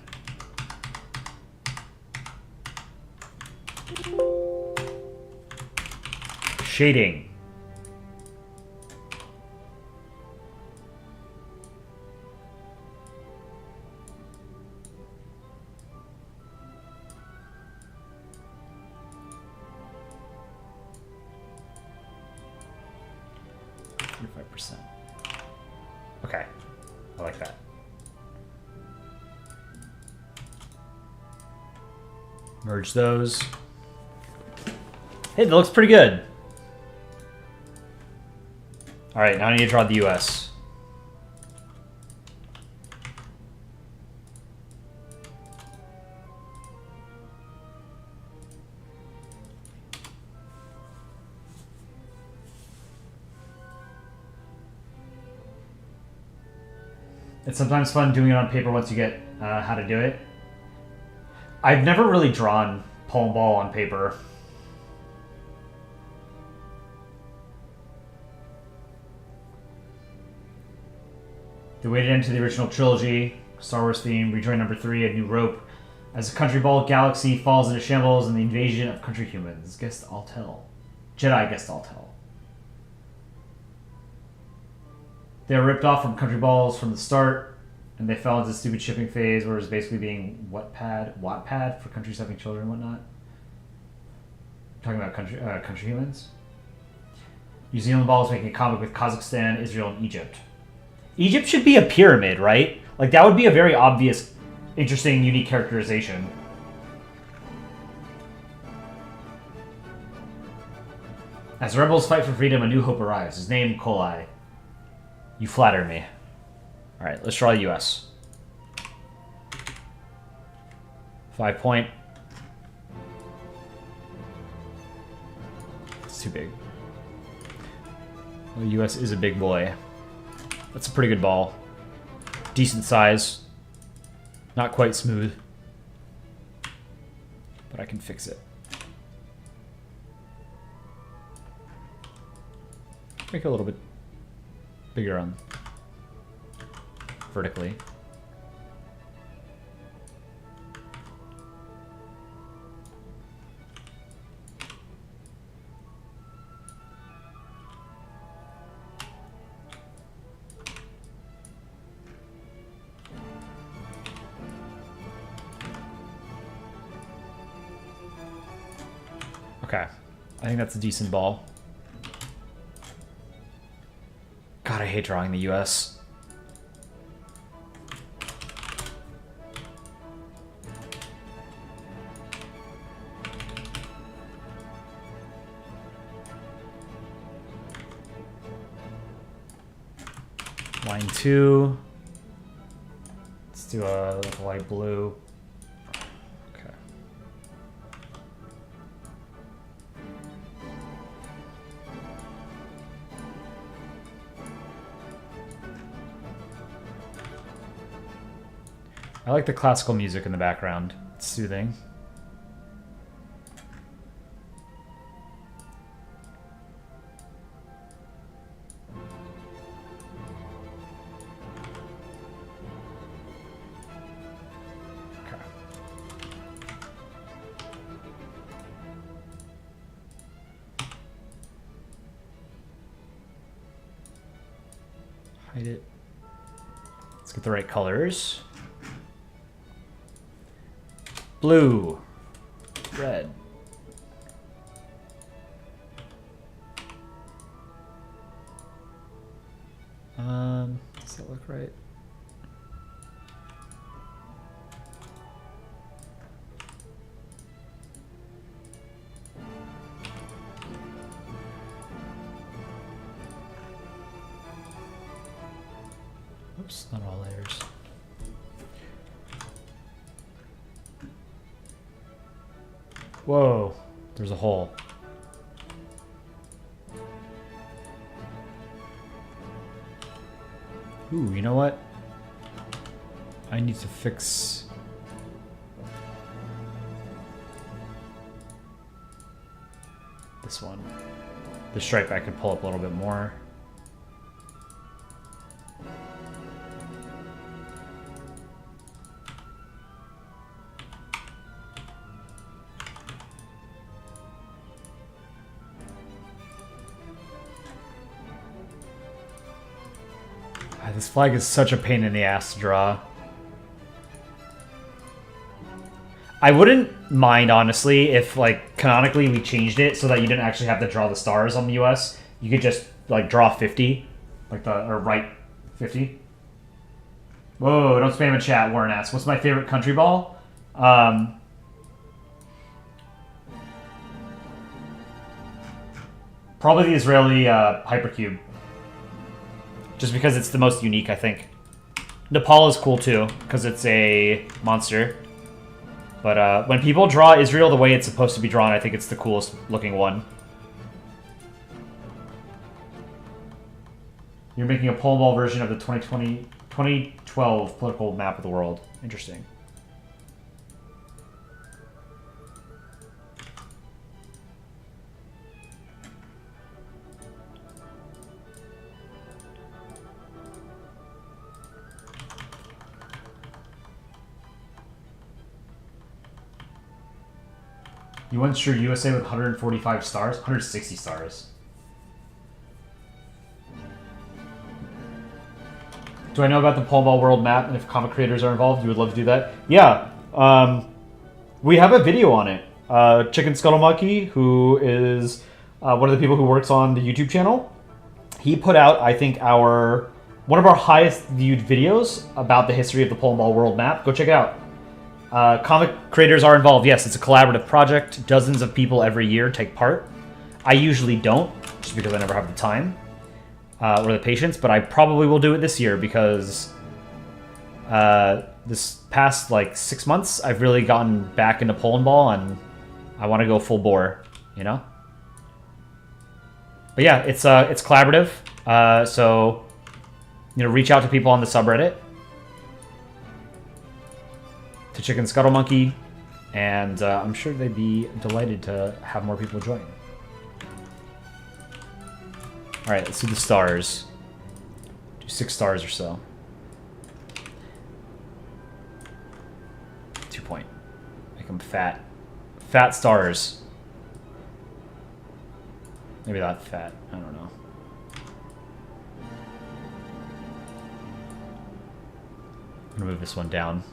Shading. Okay, I like that. Merge those. Hey, that looks pretty good. All right, now I need to draw the US. It's sometimes fun doing it on paper once you get how to do it. I've never really drawn Polandball on paper. The way to end to the original trilogy, Star Wars theme, rejoin number 3, A New Rope. As a country ball galaxy falls into shambles and the invasion of country humans. Guess I'll tell. Jedi, guess I'll tell. They were ripped off from country balls from the start, and they fell into the stupid shipping phase where it was basically being Wattpad for countries having children and whatnot. Talking about country humans. New Zealand Ball is making a comic with Kazakhstan, Israel, and Egypt. Egypt should be a pyramid, right? Like, that would be a very obvious, interesting, unique characterization. As rebels fight for freedom, a new hope arrives. His name, Kolai. You flatter me. Alright, let's draw the US. 5 point. It's too big. Well, the US is a big boy. That's a pretty good ball. Decent size. Not quite smooth. But I can fix it. Make it a little bit bigger on vertically. Okay, I think that's a decent ball. God, I hate drawing the US. Line 2. Let's do a light blue. Okay. I like the classical music in the background. It's soothing. Okay. Hide it. Let's get the right colors. Blue, red. Does that look right? Oops, not all layers. Whoa, there's a hole. Ooh, you know what? I need to fix... this one. The stripe I could pull up a little bit more. This flag is such a pain in the ass to draw. I wouldn't mind, honestly, if, like, canonically we changed it so that you didn't actually have to draw the stars on the US. You could just, like, draw 50. Like, or write 50. Whoa, don't spam in chat, Warren asks. What's my favorite country ball? Probably the Israeli Hypercube. Just because it's the most unique, I think. Nepal is cool, too, because it's a monster. But when people draw Israel the way it's supposed to be drawn, I think it's the coolest looking one. You're making a Polandball version of the 2012 political map of the world. Interesting. You once drew USA with 145 stars? 160 stars. Do I know about the Polandball World map, and if comic creators are involved, you would love to do that? Yeah. We have a video on it. Chicken Scuttle Monkey, who is one of the people who works on the YouTube channel, he put out, I think, one of our highest viewed videos about the history of the Polandball World map. Go check it out. Comic creators are involved. Yes, it's a collaborative project. Dozens of people every year take part. I usually don't, just because I never have the time or the patience, but I probably will do it this year because this past, 6 months, I've really gotten back into Polandball, and I want to go full bore, you know? But yeah, it's collaborative, so, reach out to people on the subreddit. To Chicken Scuttle Monkey, and I'm sure they'd be delighted to have more people join. Alright, let's do the stars. Do 6 stars or so. 2 point. Make them fat. Fat stars. Maybe not fat. I don't know. I'm gonna move this one down.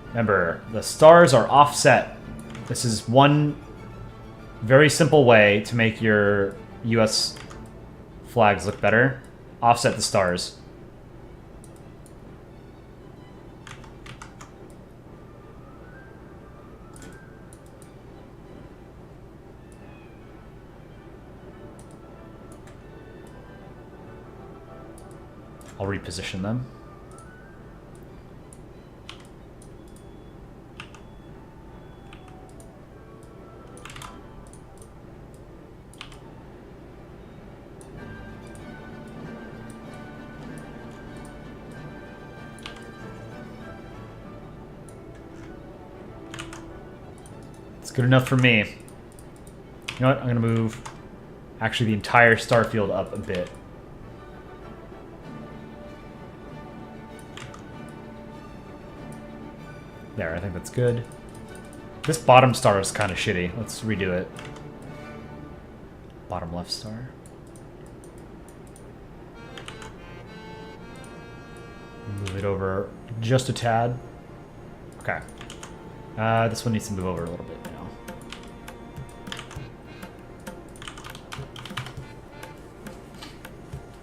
Remember, the stars are offset. This is one very simple way to make your US flags look better. Offset the stars. I'll reposition them. Good enough for me. You know what? I'm going to move actually the entire star field up a bit. There, I think that's good. This bottom star is kind of shitty. Let's redo it. Bottom left star. Move it over just a tad. Okay. This one needs to move over a little bit now.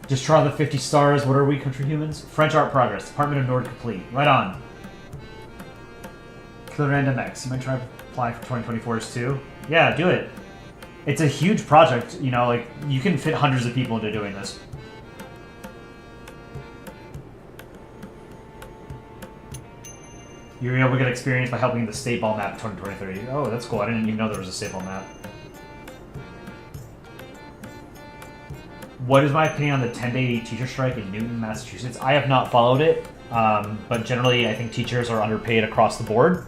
Just draw the 50 stars. What are we, country humans? French art progress. Department of Nord complete. Right on. Killer Random X. You might try to apply for 2024s too. Yeah, do it. It's a huge project. You know, like, you can fit hundreds of people into doing this. You're able to get experience by helping the state ball map 2023. Oh, that's cool. I didn't even know there was a state ball map. What is my opinion on the 10-day teacher strike in Newton, Massachusetts? I have not followed it, but generally I think teachers are underpaid across the board.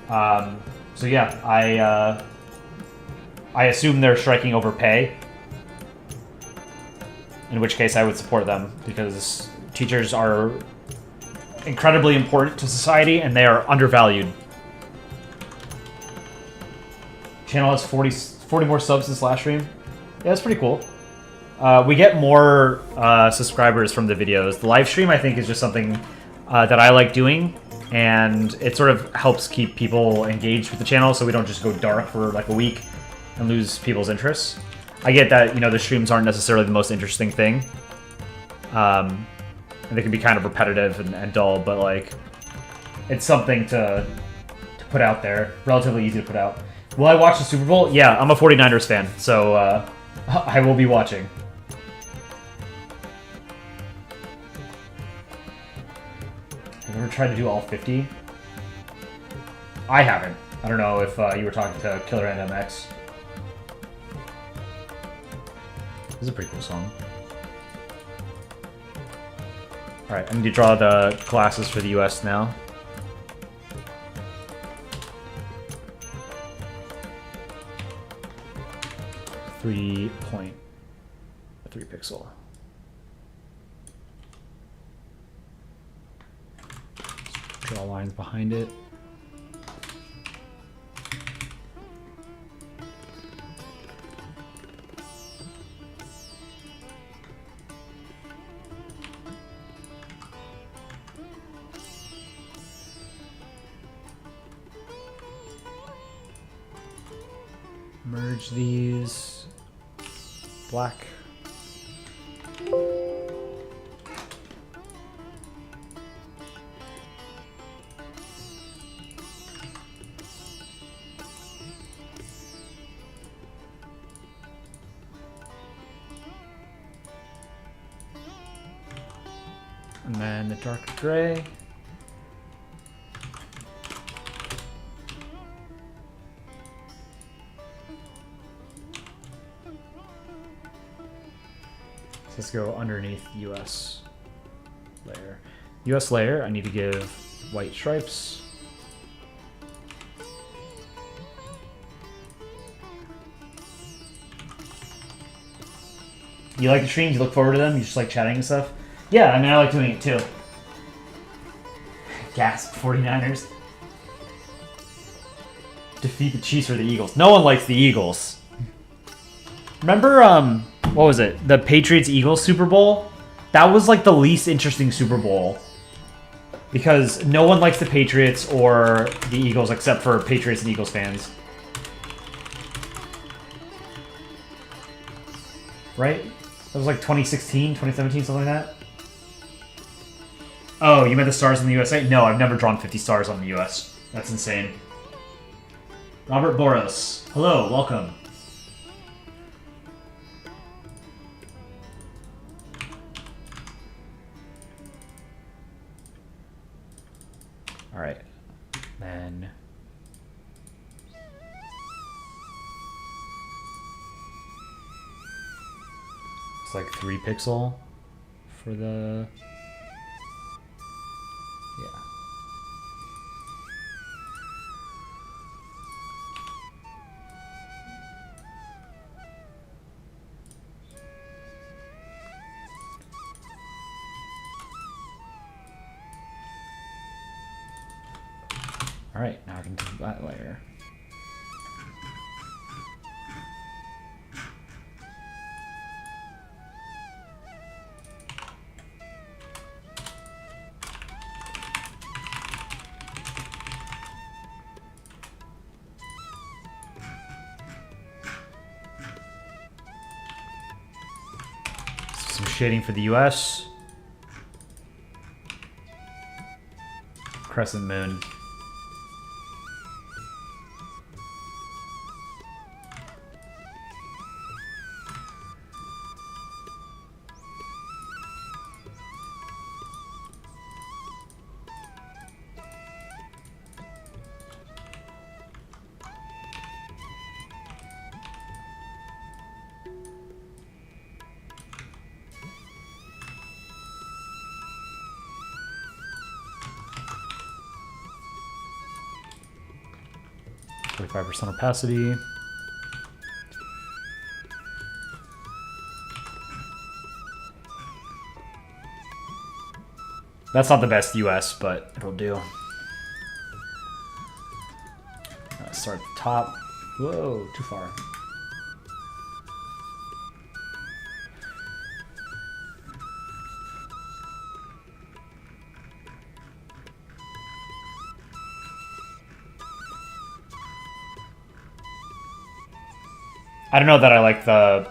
So yeah, I assume they're striking over pay, in which case I would support them, because teachers are incredibly important to society and they are undervalued. Channel has 40 more subs since last stream. Yeah, that's pretty cool. We get more subscribers from the videos. The live stream, I think, is just something that I like doing, and it sort of helps keep people engaged with the channel, so we don't just go dark for like a week and lose people's interests. I get that, you know, the streams aren't necessarily the most interesting thing, and they can be kind of repetitive and dull, but like, it's something to put out there. Relatively easy to put out. Will I watch the Super Bowl? Yeah, I'm a 49ers fan, so I will be watching. Have you ever tried to do all 50? I haven't. I don't know if you were talking to Killer NMX. This is a pretty cool song. Alright, I need to draw the classes for the US now. .3 pixel. Draw lines behind it. Merge these. Black. And then the dark gray. Let's go underneath US layer. US layer, I need to give white stripes. You like the streams? You look forward to them? You just like chatting and stuff? Yeah, I mean, I like doing it too. Gasp, 49ers. Defeat the Chiefs or the Eagles. No one likes the Eagles. Remember, what was it? The Patriots-Eagles Super Bowl? That was like the least interesting Super Bowl. Because no one likes the Patriots or the Eagles except for Patriots and Eagles fans. Right? That was like 2016, 2017, something like that? Oh, you meant the stars in the USA? No, I've never drawn 50 stars on the US. That's insane. Robert Boros. Hello, welcome. Alright. Then... it's like 3 pixel for the... yeah. Alright, now I can do that layer. Some shading for the US. Crescent moon. %, opacity. That's not the best US, but it'll do. Start at the top. Whoa, too far. I don't know that I like the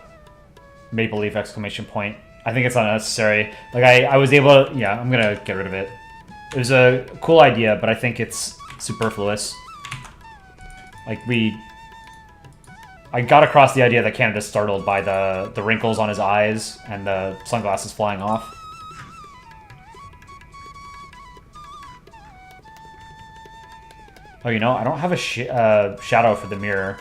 Maple Leaf exclamation point. I think it's unnecessary. Like, I was able to... Yeah, I'm gonna get rid of it. It was a cool idea, but I think it's superfluous. Like, I got across the idea that Canada's startled by the wrinkles on his eyes and the sunglasses flying off. Oh, you know, I don't have a shadow for the mirror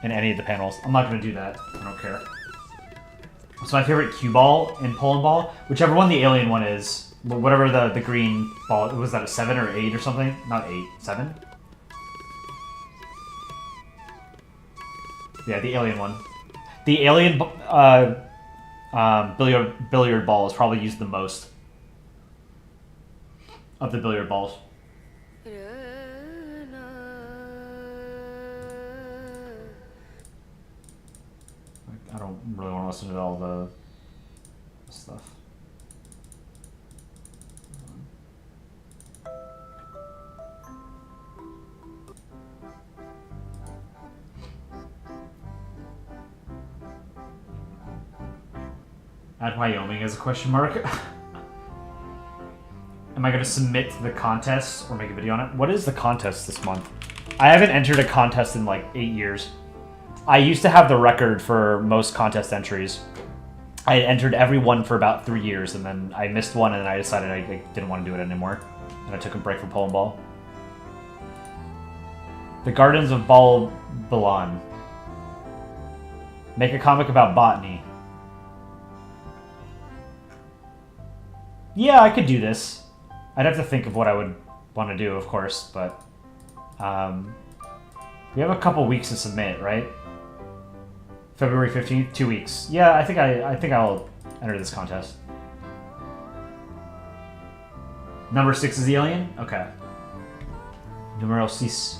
in any of the panels. I'm not going to do that. I don't care. So my favorite cue ball in Polandball, whichever one the alien one is, whatever the green ball, was that a 7 or 8 or something? Not 8, 7? Yeah, the alien one. The alien billiard ball is probably used the most of the billiard balls. I don't really want to listen to all the stuff. Add Wyoming as a question mark. Am I going to submit to the contest or make a video on it? What is the contest this month? I haven't entered a contest in like 8 years. I used to have the record for most contest entries. I had entered every one for about 3 years, and then I missed one, and then I decided I didn't want to do it anymore. And I took a break from Polandball. The Gardens of Balbalan. Make a comic about botany. Yeah, I could do this. I'd have to think of what I would want to do, of course, but... we have a couple weeks to submit, right? February 15th, 2 weeks. Yeah, I think I'll enter this contest. Number 6 is the alien? Okay. Numero 6.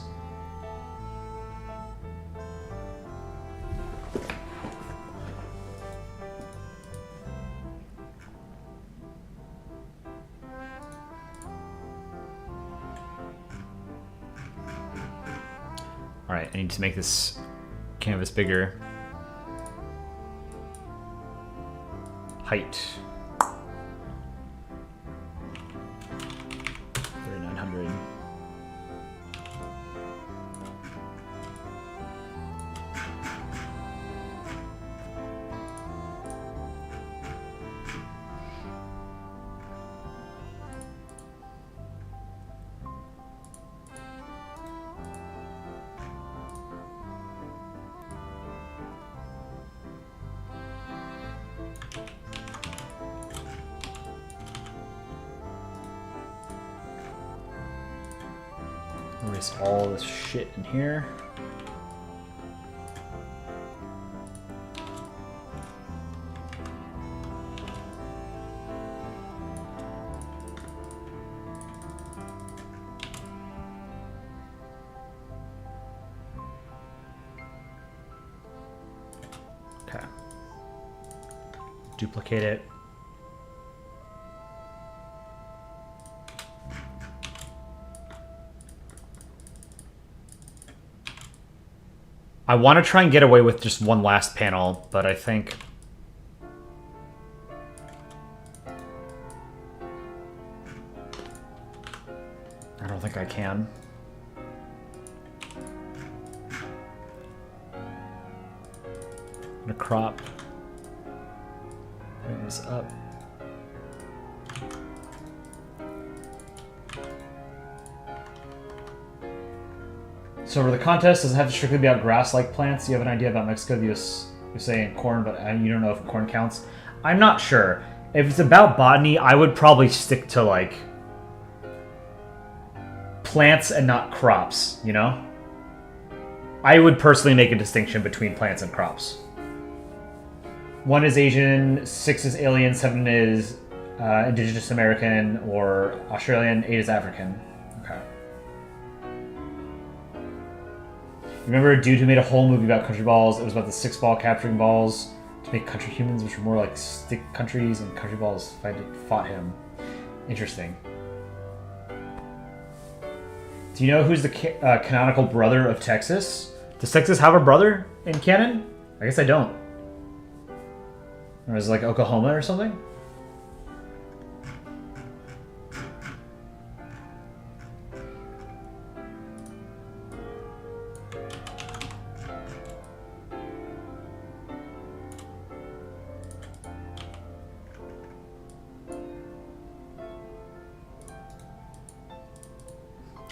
Alright, I need to make this canvas bigger. Height. 3900. Erase all this shit in here. Okay. Duplicate it. I want to try and get away with just one last panel, but I think... I don't think I can. I'm gonna crop. Bring this up. So for the contest, does it have to strictly be about grass-like plants? You have an idea about Mexico? You're saying corn, but you don't know if corn counts. I'm not sure. If it's about botany, I would probably stick to, like, plants and not crops, you know? I would personally make a distinction between plants and crops. 1 is Asian, 6 is alien, 7 is Indigenous American or Australian, 8 is African. Okay. Remember a dude who made a whole movie about country balls? It was about the 6-ball capturing balls to make country humans, which were more like stick countries, and country balls fought him. Interesting. Do you know who's the canonical brother of Texas? Does Texas have a brother in canon? I guess I don't. Or is it like Oklahoma or something?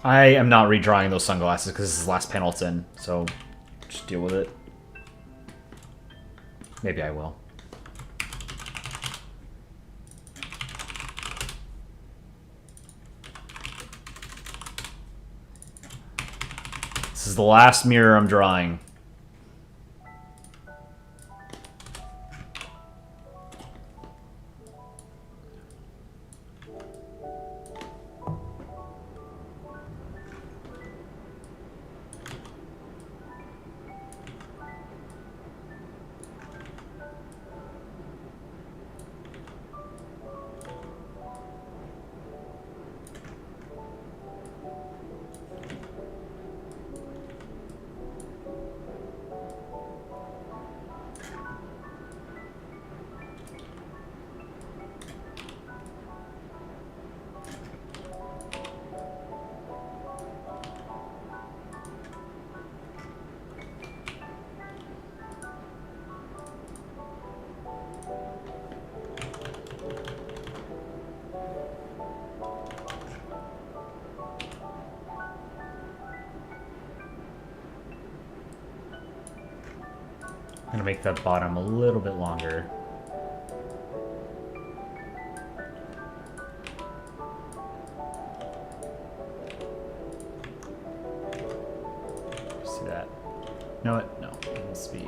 I am not redrawing those sunglasses because this is the last panel it's in, so just deal with it. Maybe I will. This is the last mirror I'm drawing. I'm gonna make that bottom a little bit longer. See that? No, no, it must be.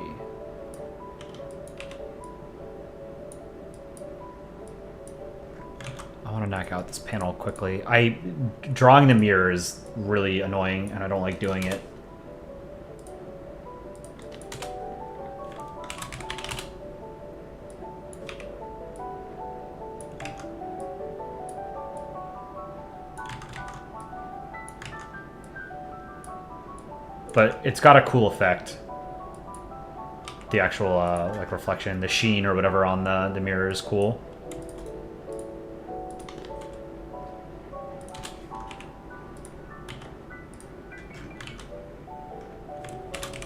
I want to knock out this panel quickly. Drawing the mirror is really annoying, and I don't like doing it. But it's got a cool effect. The actual like reflection, the sheen or whatever on the mirror is cool.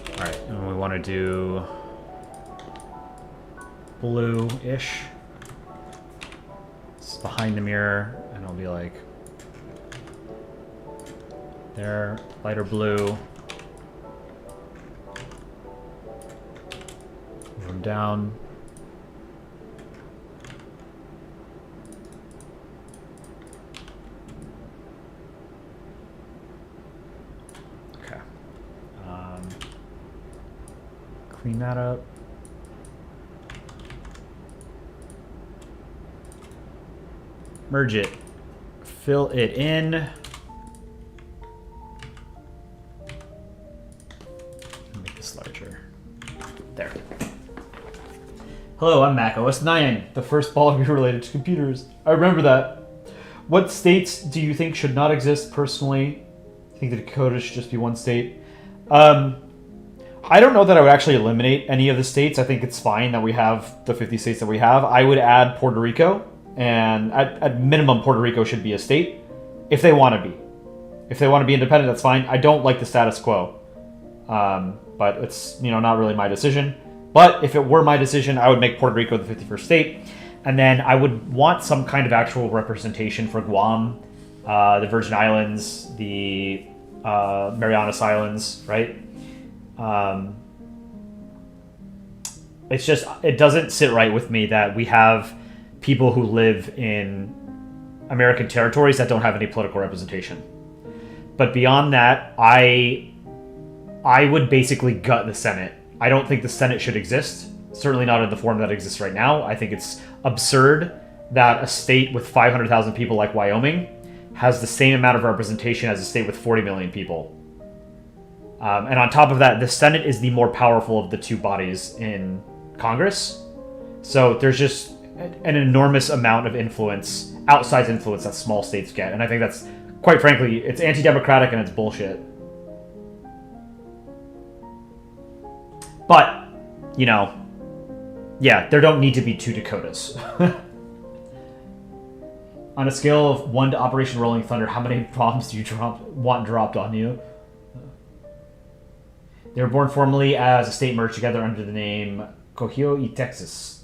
All right, and we want to do blue-ish. It's behind the mirror, and it'll be like there, lighter blue. Down. Okay. Clean that up. Merge it. Fill it in. Make this larger. There. Hello, I'm Mac OS 9, the first ball to be related to computers. I remember that. What states do you think should not exist personally? I think the Dakota should just be one state. I don't know that I would actually eliminate any of the states. I think it's fine that we have the 50 states that we have. I would add Puerto Rico, and at minimum, Puerto Rico should be a state if they want to be. If they want to be independent, that's fine. I don't like the status quo, but it's not really my decision. But if it were my decision, I would make Puerto Rico the 51st state. And then I would want some kind of actual representation for Guam, the Virgin Islands, the Marianas Islands, right? It's just, it doesn't sit right with me that we have people who live in American territories that don't have any political representation. But beyond that, I would basically gut the Senate. I don't think the Senate should exist, certainly not in the form that exists right now. I think it's absurd that a state with 500,000 people like Wyoming has the same amount of representation as a state with 40 million people. And on top of that, the Senate is the more powerful of the two bodies in Congress. So there's just an enormous amount of influence, outsized influence that small states get. And I think that's, quite frankly, it's anti-democratic and it's bullshit. But, you know, yeah, there don't need to be 2 Dakotas. On a scale of 1 to Operation Rolling Thunder, how many bombs do you want dropped on you? They were born formally as a state merged together under the name Cohio y Texas,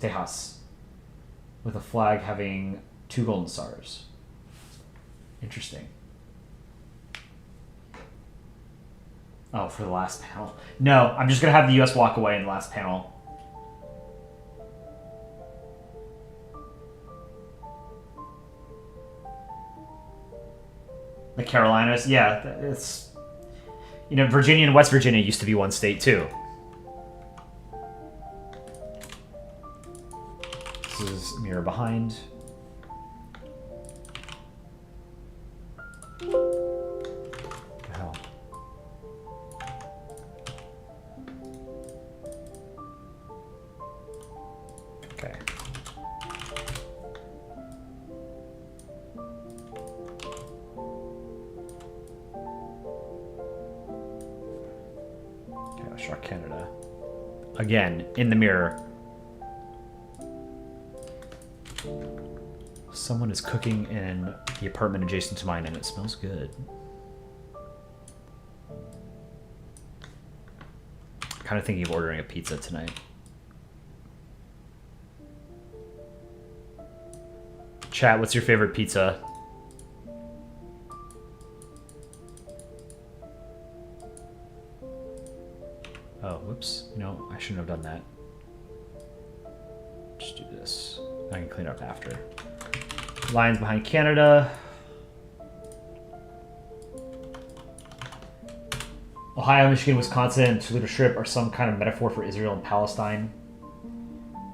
with a flag having 2 golden stars. Interesting. Oh, for the last panel. No, I'm just going to have the U.S. walk away in the last panel. The Carolinas, yeah, it's, you know, Virginia and West Virginia used to be one state too. This is mirror behind. What the hell? Okay. Shark Canada. Again, in the mirror. Someone is cooking in the apartment adjacent to mine and it smells good. Kind of thinking of ordering a pizza tonight. Chat, what's your favorite pizza? Oh, whoops. You know, I shouldn't have done that. Just do this. I can clean it up after. Lines behind Canada. Ohio, Michigan, Wisconsin, and Toledo Strip are some kind of metaphor for Israel and Palestine.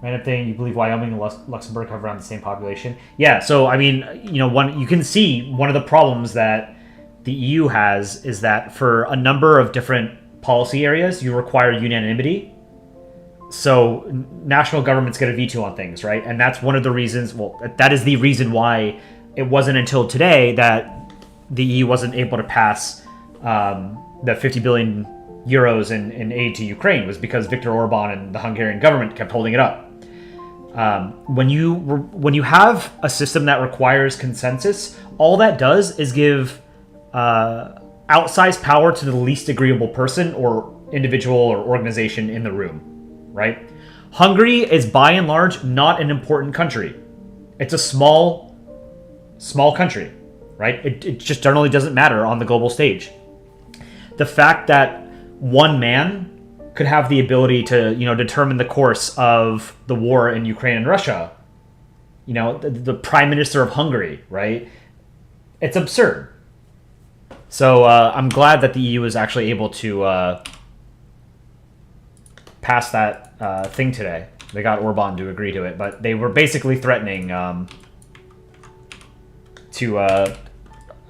Random thing, you believe Wyoming and Luxembourg have around the same population? Yeah, so, I mean, you know, you can see one of the problems that the EU has is that for a number of different policy areas, you require unanimity. So national governments get a veto on things, right? And that's one of the reasons, well, that is the reason why it wasn't until today that the EU wasn't able to pass the 50 billion euros in aid to Ukraine, was because Viktor Orban and the Hungarian government kept holding it up. When you have a system that requires consensus, all that does is give outsized power to the least agreeable person or individual or organization in the room, right? Hungary is by and large not an important country. It's a small country, right? It just generally doesn't matter on the global stage. The fact that one man could have the ability to, you know, determine the course of the war in Ukraine and Russia, you know, the prime minister of Hungary, right? It's absurd. So I'm glad that the EU is actually able to pass that thing today. They got Orban to agree to it, but they were basically threatening to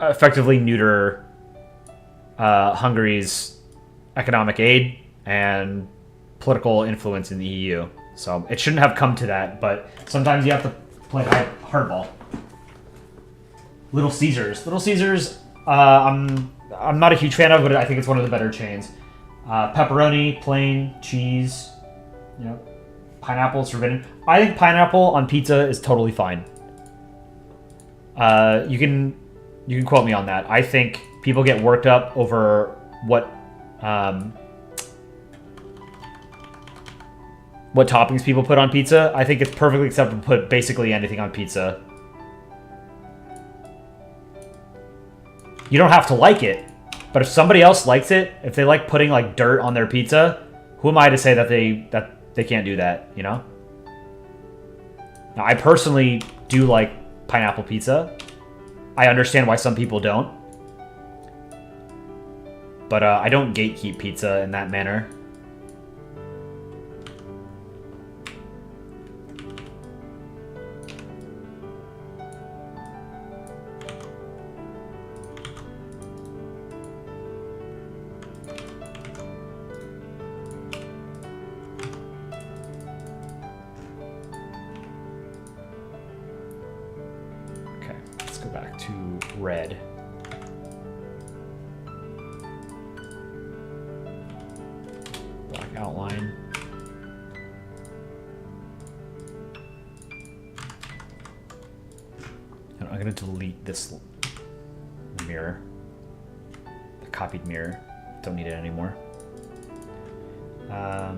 effectively neuter Hungary's economic aid and political influence in the EU. So it shouldn't have come to that, but sometimes you have to play hardball. Little Caesars. I'm not a huge fan of, but I think it's one of the better chains. Pepperoni, plain, cheese, you know, pineapple is forbidden. I think pineapple on pizza is totally fine. You can quote me on that. I think people get worked up over what toppings people put on pizza. I think it's perfectly acceptable to put basically anything on pizza. You don't have to like it, but if somebody else likes it, if they like putting like dirt on their pizza, who am I to say that they can't do that, you know? Now, I personally do like pineapple pizza. I understand why some people don't. But I don't gatekeep pizza in that manner. back to red. Black outline. And I'm going to delete this mirror. The copied mirror. Don't need it anymore. I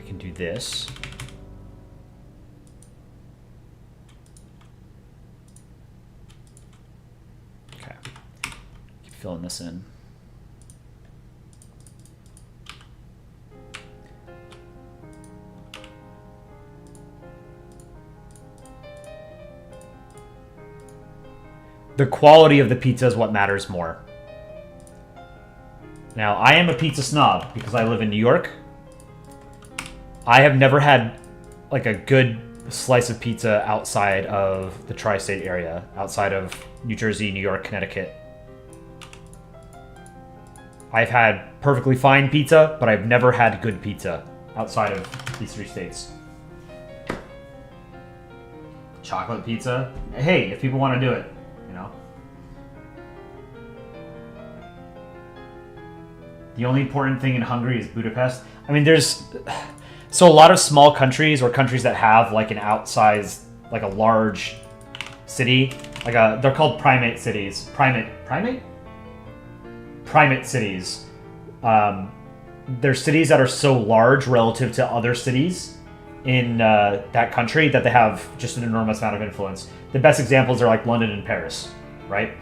can do this. Okay. Keep filling this in. The quality of the pizza is what matters more. Now, I am a pizza snob because I live in New York. I have never had like a good slice of pizza outside of the tri-state area, outside of New Jersey, New York, Connecticut. I've had perfectly fine pizza, but I've never had good pizza outside of these 3 states. Chocolate pizza? Hey, if people want to do it. The only important thing in Hungary is Budapest. I mean, so a lot of small countries or countries that have like an outsized, like a large city, they're called primate cities. Primate cities. There's cities that are so large relative to other cities in that country that they have just an enormous amount of influence. The best examples are like London and Paris, right?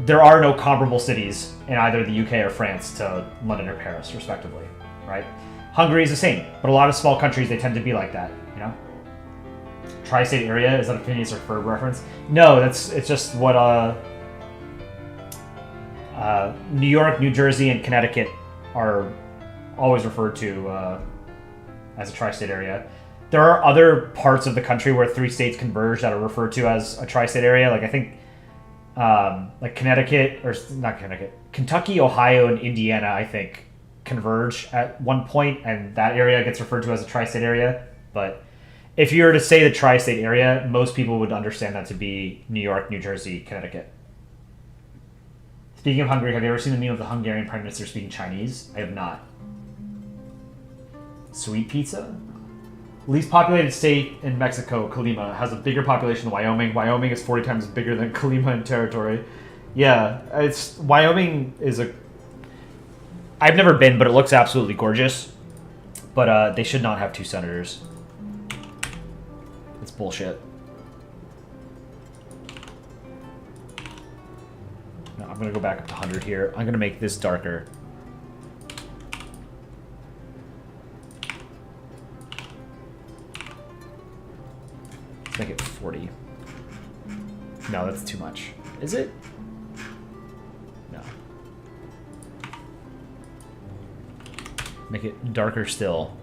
There are no comparable cities in either the UK or France to London or Paris, respectively, right? Hungary is the same, but a lot of small countries, they tend to be like that, you know? Tri-state area, is that a Phineas or Ferb reference? No, it's just what New York, New Jersey, and Connecticut are always referred to as a tri-state area. There are other parts of the country where 3 states converge that are referred to as a tri-state area. Like I think like Connecticut, or not Connecticut, Kentucky, Ohio, and Indiana, I think, converge at one point, and that area gets referred to as a tri-state area. But if you were to say the tri-state area, most people would understand that to be New York, New Jersey, Connecticut. Speaking of Hungary, have you ever seen the meme of the Hungarian Prime Minister speaking Chinese? I have not. Sweet pizza? Least populated state in Mexico, Colima, has a bigger population than Wyoming. Wyoming is 40 times bigger than Colima in territory. Yeah, Wyoming is I've never been, but it looks absolutely gorgeous. But they should not have 2 senators. It's bullshit. No, I'm gonna go back up to 100 here. I'm gonna make this darker. Make it 40. No, that's too much. Is it? No. Make it darker still.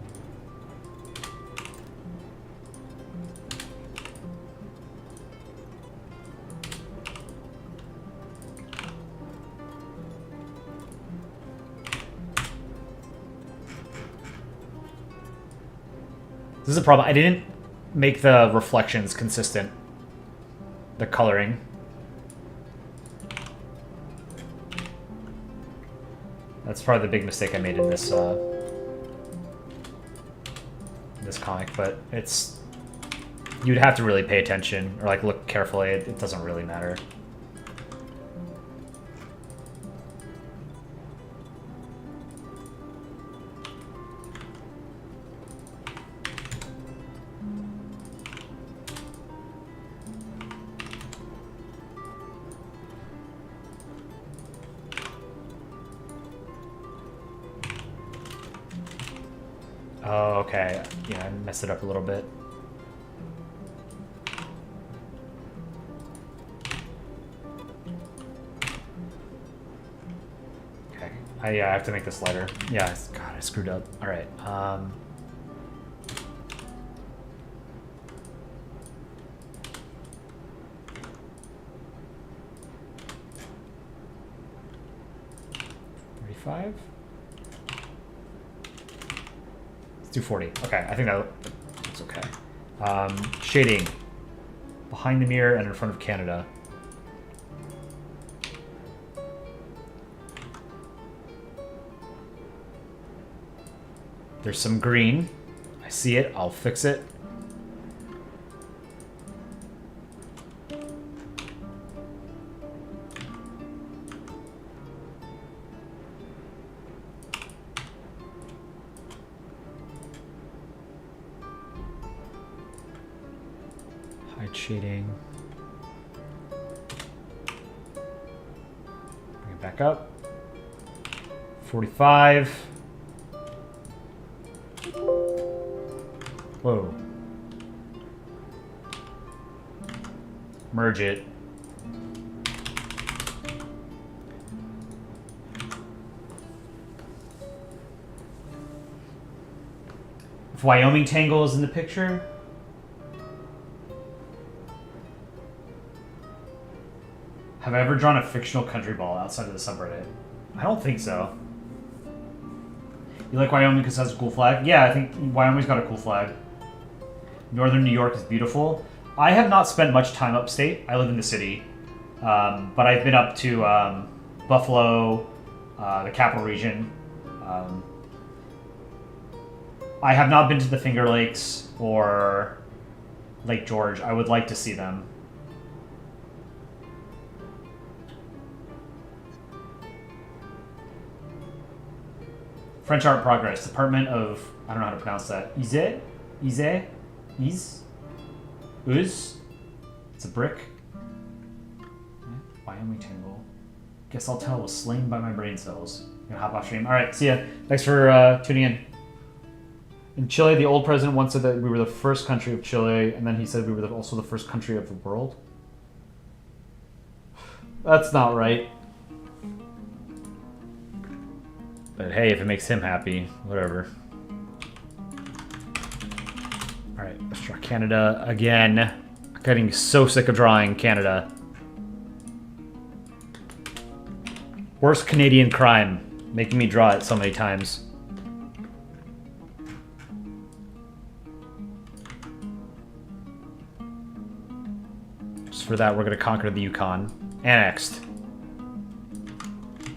This is a problem. I didn't make the reflections consistent. The coloring. That's probably the big mistake I made in this this comic, but you'd have to really pay attention or like look carefully. It doesn't really matter. Oh, okay. Yeah, I messed it up a little bit. Okay. I have to make this lighter. Yeah, God, I screwed up. All right. $35? Let's do 40. Okay, I think that's okay. Shading. behind the mirror and in front of Canada. There's some green. I see it. I'll fix it. Hide shading. Bring it back up. 45. Whoa. Merge it. If Wyoming Tangle is in the picture. Have I ever drawn a fictional country ball outside of the subreddit? I don't think so. You like Wyoming because it has a cool flag? Yeah, I think Wyoming's got a cool flag. Northern New York is beautiful. I have not spent much time upstate. I live in the city. But I've been up to Buffalo, the capital region. I have not been to the Finger Lakes or Lake George. I would like to see them. French Art Progress, Department of, I don't know how to pronounce that. Uz? It's a brick. Wyoming Tangle. Guess I'll tell was slain by my brain cells. I'm gonna hop off stream. Alright, see ya. Thanks for tuning in. In Chile, the old president once said that we were the first country of Chile, and then he said we were also the first country of the world. That's not right. But hey, if it makes him happy, whatever. Alright, let's draw Canada again. I'm getting so sick of drawing Canada. Worst Canadian crime, making me draw it so many times. Just for that, we're going to conquer the Yukon. Annexed.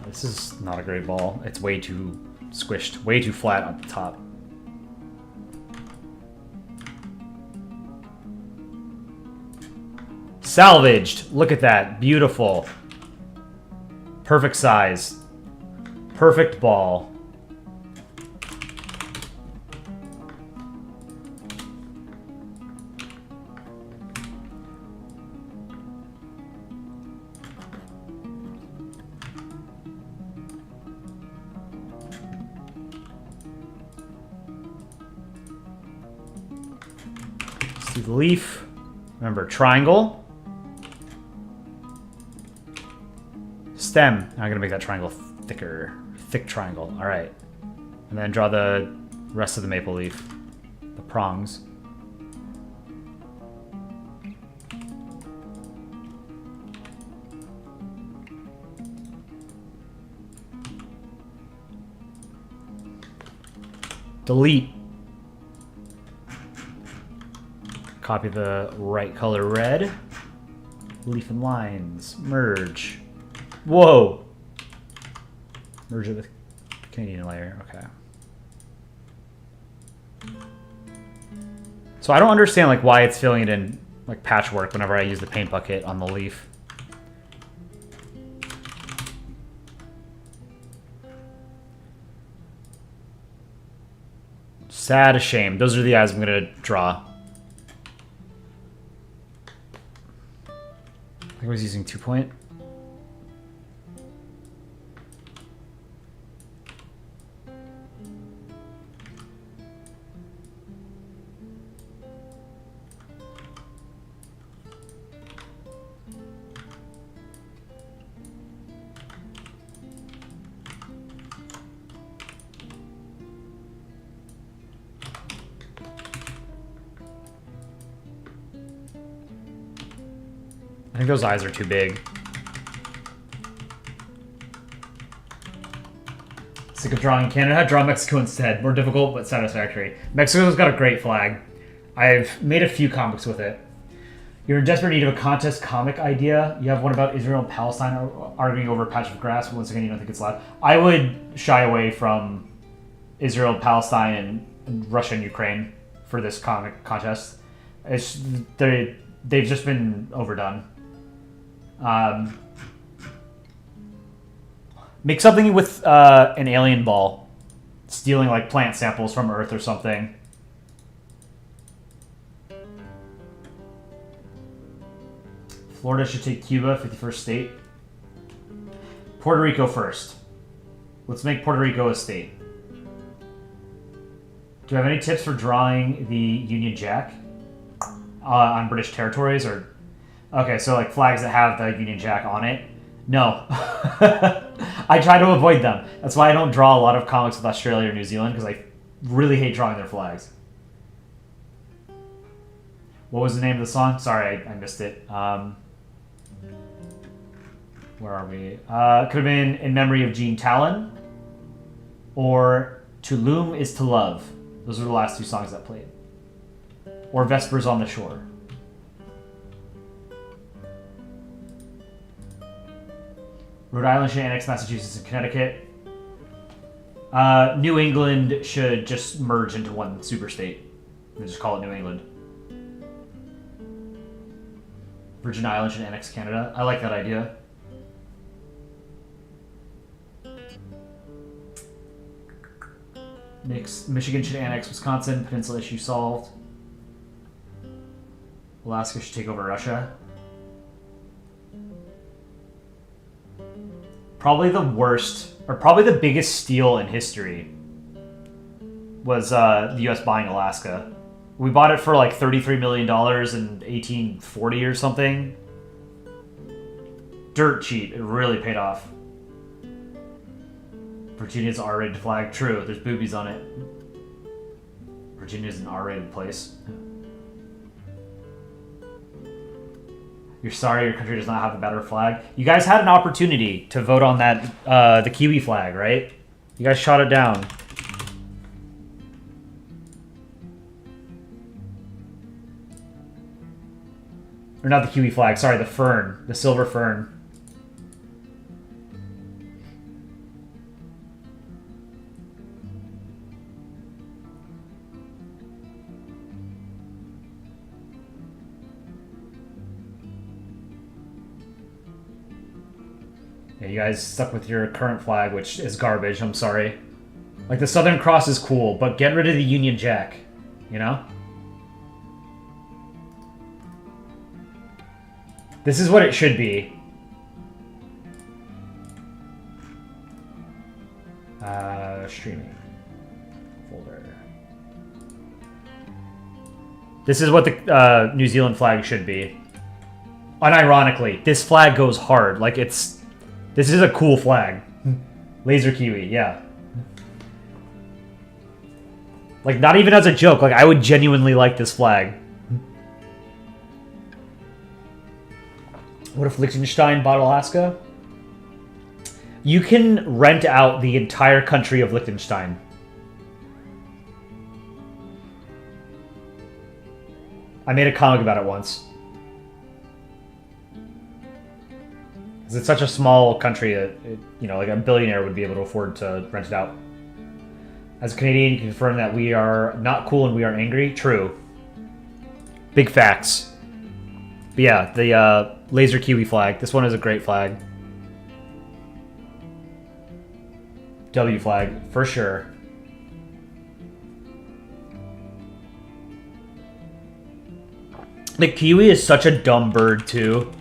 This is not a great ball. It's way too squished, way too flat on the top. Salvaged. Look at that. Beautiful. Perfect size. Perfect ball. Let's do the leaf. Remember, triangle. Stem. I'm gonna make that triangle thicker. Thick triangle. Alright. And then draw the rest of the maple leaf. The prongs. Delete. Copy the right color red. Leaf and lines. Merge. Whoa! Merge it with Canadian layer. Okay. So I don't understand like why it's filling it in like patchwork whenever I use the paint bucket on the leaf. Sad, a shame. Those are the eyes I'm gonna draw. I think I was using 2-point. I think those eyes are too big. Sick of drawing Canada? Draw Mexico instead. More difficult, but satisfactory. Mexico's got a great flag. I've made a few comics with it. You're in desperate need of a contest comic idea. You have one about Israel and Palestine arguing over a patch of grass. Once again, you don't think it's loud. I would shy away from Israel, Palestine, and Russia and Ukraine for this comic contest. They've just been overdone. Make something with an alien ball, stealing like plant samples from Earth or something. Florida should take Cuba, 51st state. Puerto Rico first. Let's make Puerto Rico a state. Do you have any tips for drawing the Union Jack on British territories? Or okay, so like flags that have the Union Jack on it? No. I try to avoid them. That's why I don't draw a lot of comics with Australia or New Zealand, because I really hate drawing their flags. What was the name of the song? Sorry, I missed it. Where are we? Could have been In Memory of Jean Talon or To Loom is to Love. Those are the last two songs that played. Or Vespers on the Shore. Rhode Island should annex Massachusetts and Connecticut. New England should just merge into one superstate. They just call it New England. Virgin Islands should annex Canada. I like that idea. Michigan should annex Wisconsin. Peninsula issue solved. Alaska should take over Russia. Probably the worst, or probably the biggest steal in history was the U.S. buying Alaska. We bought it for like $33 million in 1840 or something. Dirt cheap. It really paid off. Virginia's R-rated flag. True, there's boobies on it. Virginia's an R-rated place. You're sorry your country does not have a better flag? You guys had an opportunity to vote on that, the Kiwi flag, right? You guys shot it down. Or not the Kiwi flag, sorry, the fern. The silver fern. Yeah, you guys stuck with your current flag, which is garbage, I'm sorry. Like, the Southern Cross is cool, but get rid of the Union Jack, you know? This is what it should be. Streaming. Folder. This is what the New Zealand flag should be. Unironically, this flag goes hard. Like, it's... This is a cool flag. Laser Kiwi, yeah. Like, not even as a joke. Like, I would genuinely like this flag. What if Liechtenstein bought Alaska? You can rent out the entire country of Liechtenstein. I made a comic about it once. Because it's such a small country that, you know, like a billionaire would be able to afford to rent it out. As a Canadian, you can confirm that we are not cool and we are angry. True. Big facts. But yeah, the Laser Kiwi flag. This one is a great flag. W flag, for sure. The kiwi is such a dumb bird, too.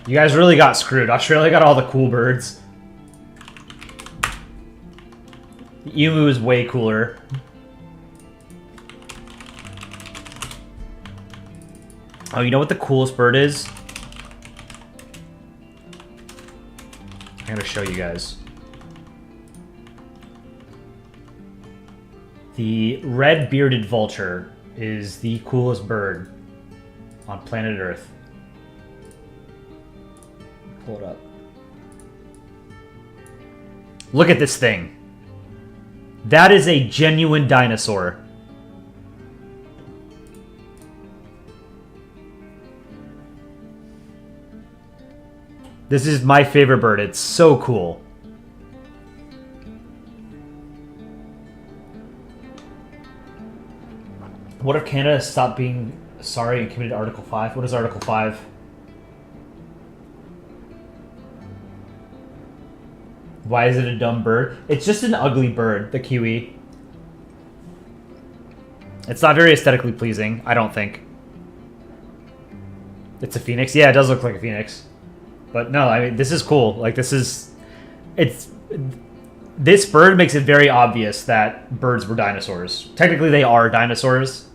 You guys really got screwed. Australia got all the cool birds. The emu is way cooler. Oh, you know what the coolest bird is? I'm gonna show you guys. The red-bearded vulture is the coolest bird on planet Earth. Pull it up. Look at this thing. That is a genuine dinosaur. This is my favorite bird. It's so cool. What if Canada stopped being sorry and committed Article 5? What is Article 5? Why is it a dumb bird? It's just an ugly bird, the kiwi. It's not very aesthetically pleasing, I don't think. It's a phoenix? Yeah, it does look like a phoenix. But no, I mean, this is cool. Like, this is... This bird makes it very obvious that birds were dinosaurs. Technically, they are dinosaurs.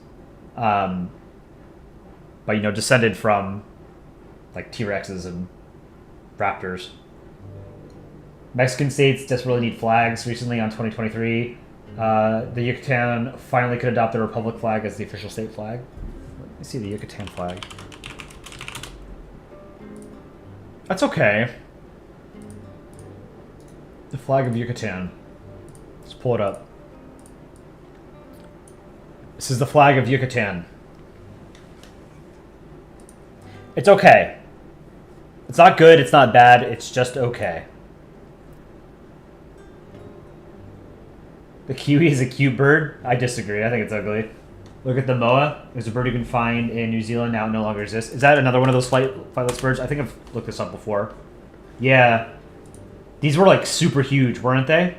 But, you know, descended from, like, T-Rexes and raptors. Mexican states desperately need flags. Recently, on 2023, the Yucatan finally could adopt the Republic flag as the official state flag. Let me see the Yucatan flag. That's okay. The flag of Yucatan. Let's pull it up. This is the flag of Yucatan. It's okay. It's not good, it's not bad, it's just okay. The kiwi is a cute bird? I disagree, I think it's ugly. Look at the moa. There's a bird you can find in New Zealand now, it no longer exists. Is that another one of those flightless birds? I think I've looked this up before. Yeah. These were like super huge, weren't they?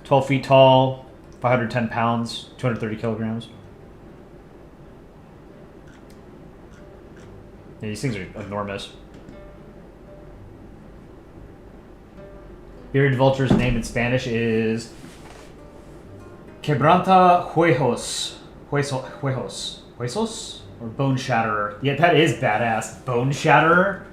12 feet tall, 510 pounds, 230 kilograms. Yeah, these things are enormous. Bearded vulture's name in Spanish is Quebranta Huesos. Huesos? Or Bone Shatterer. Yeah, that is badass. Bone Shatterer?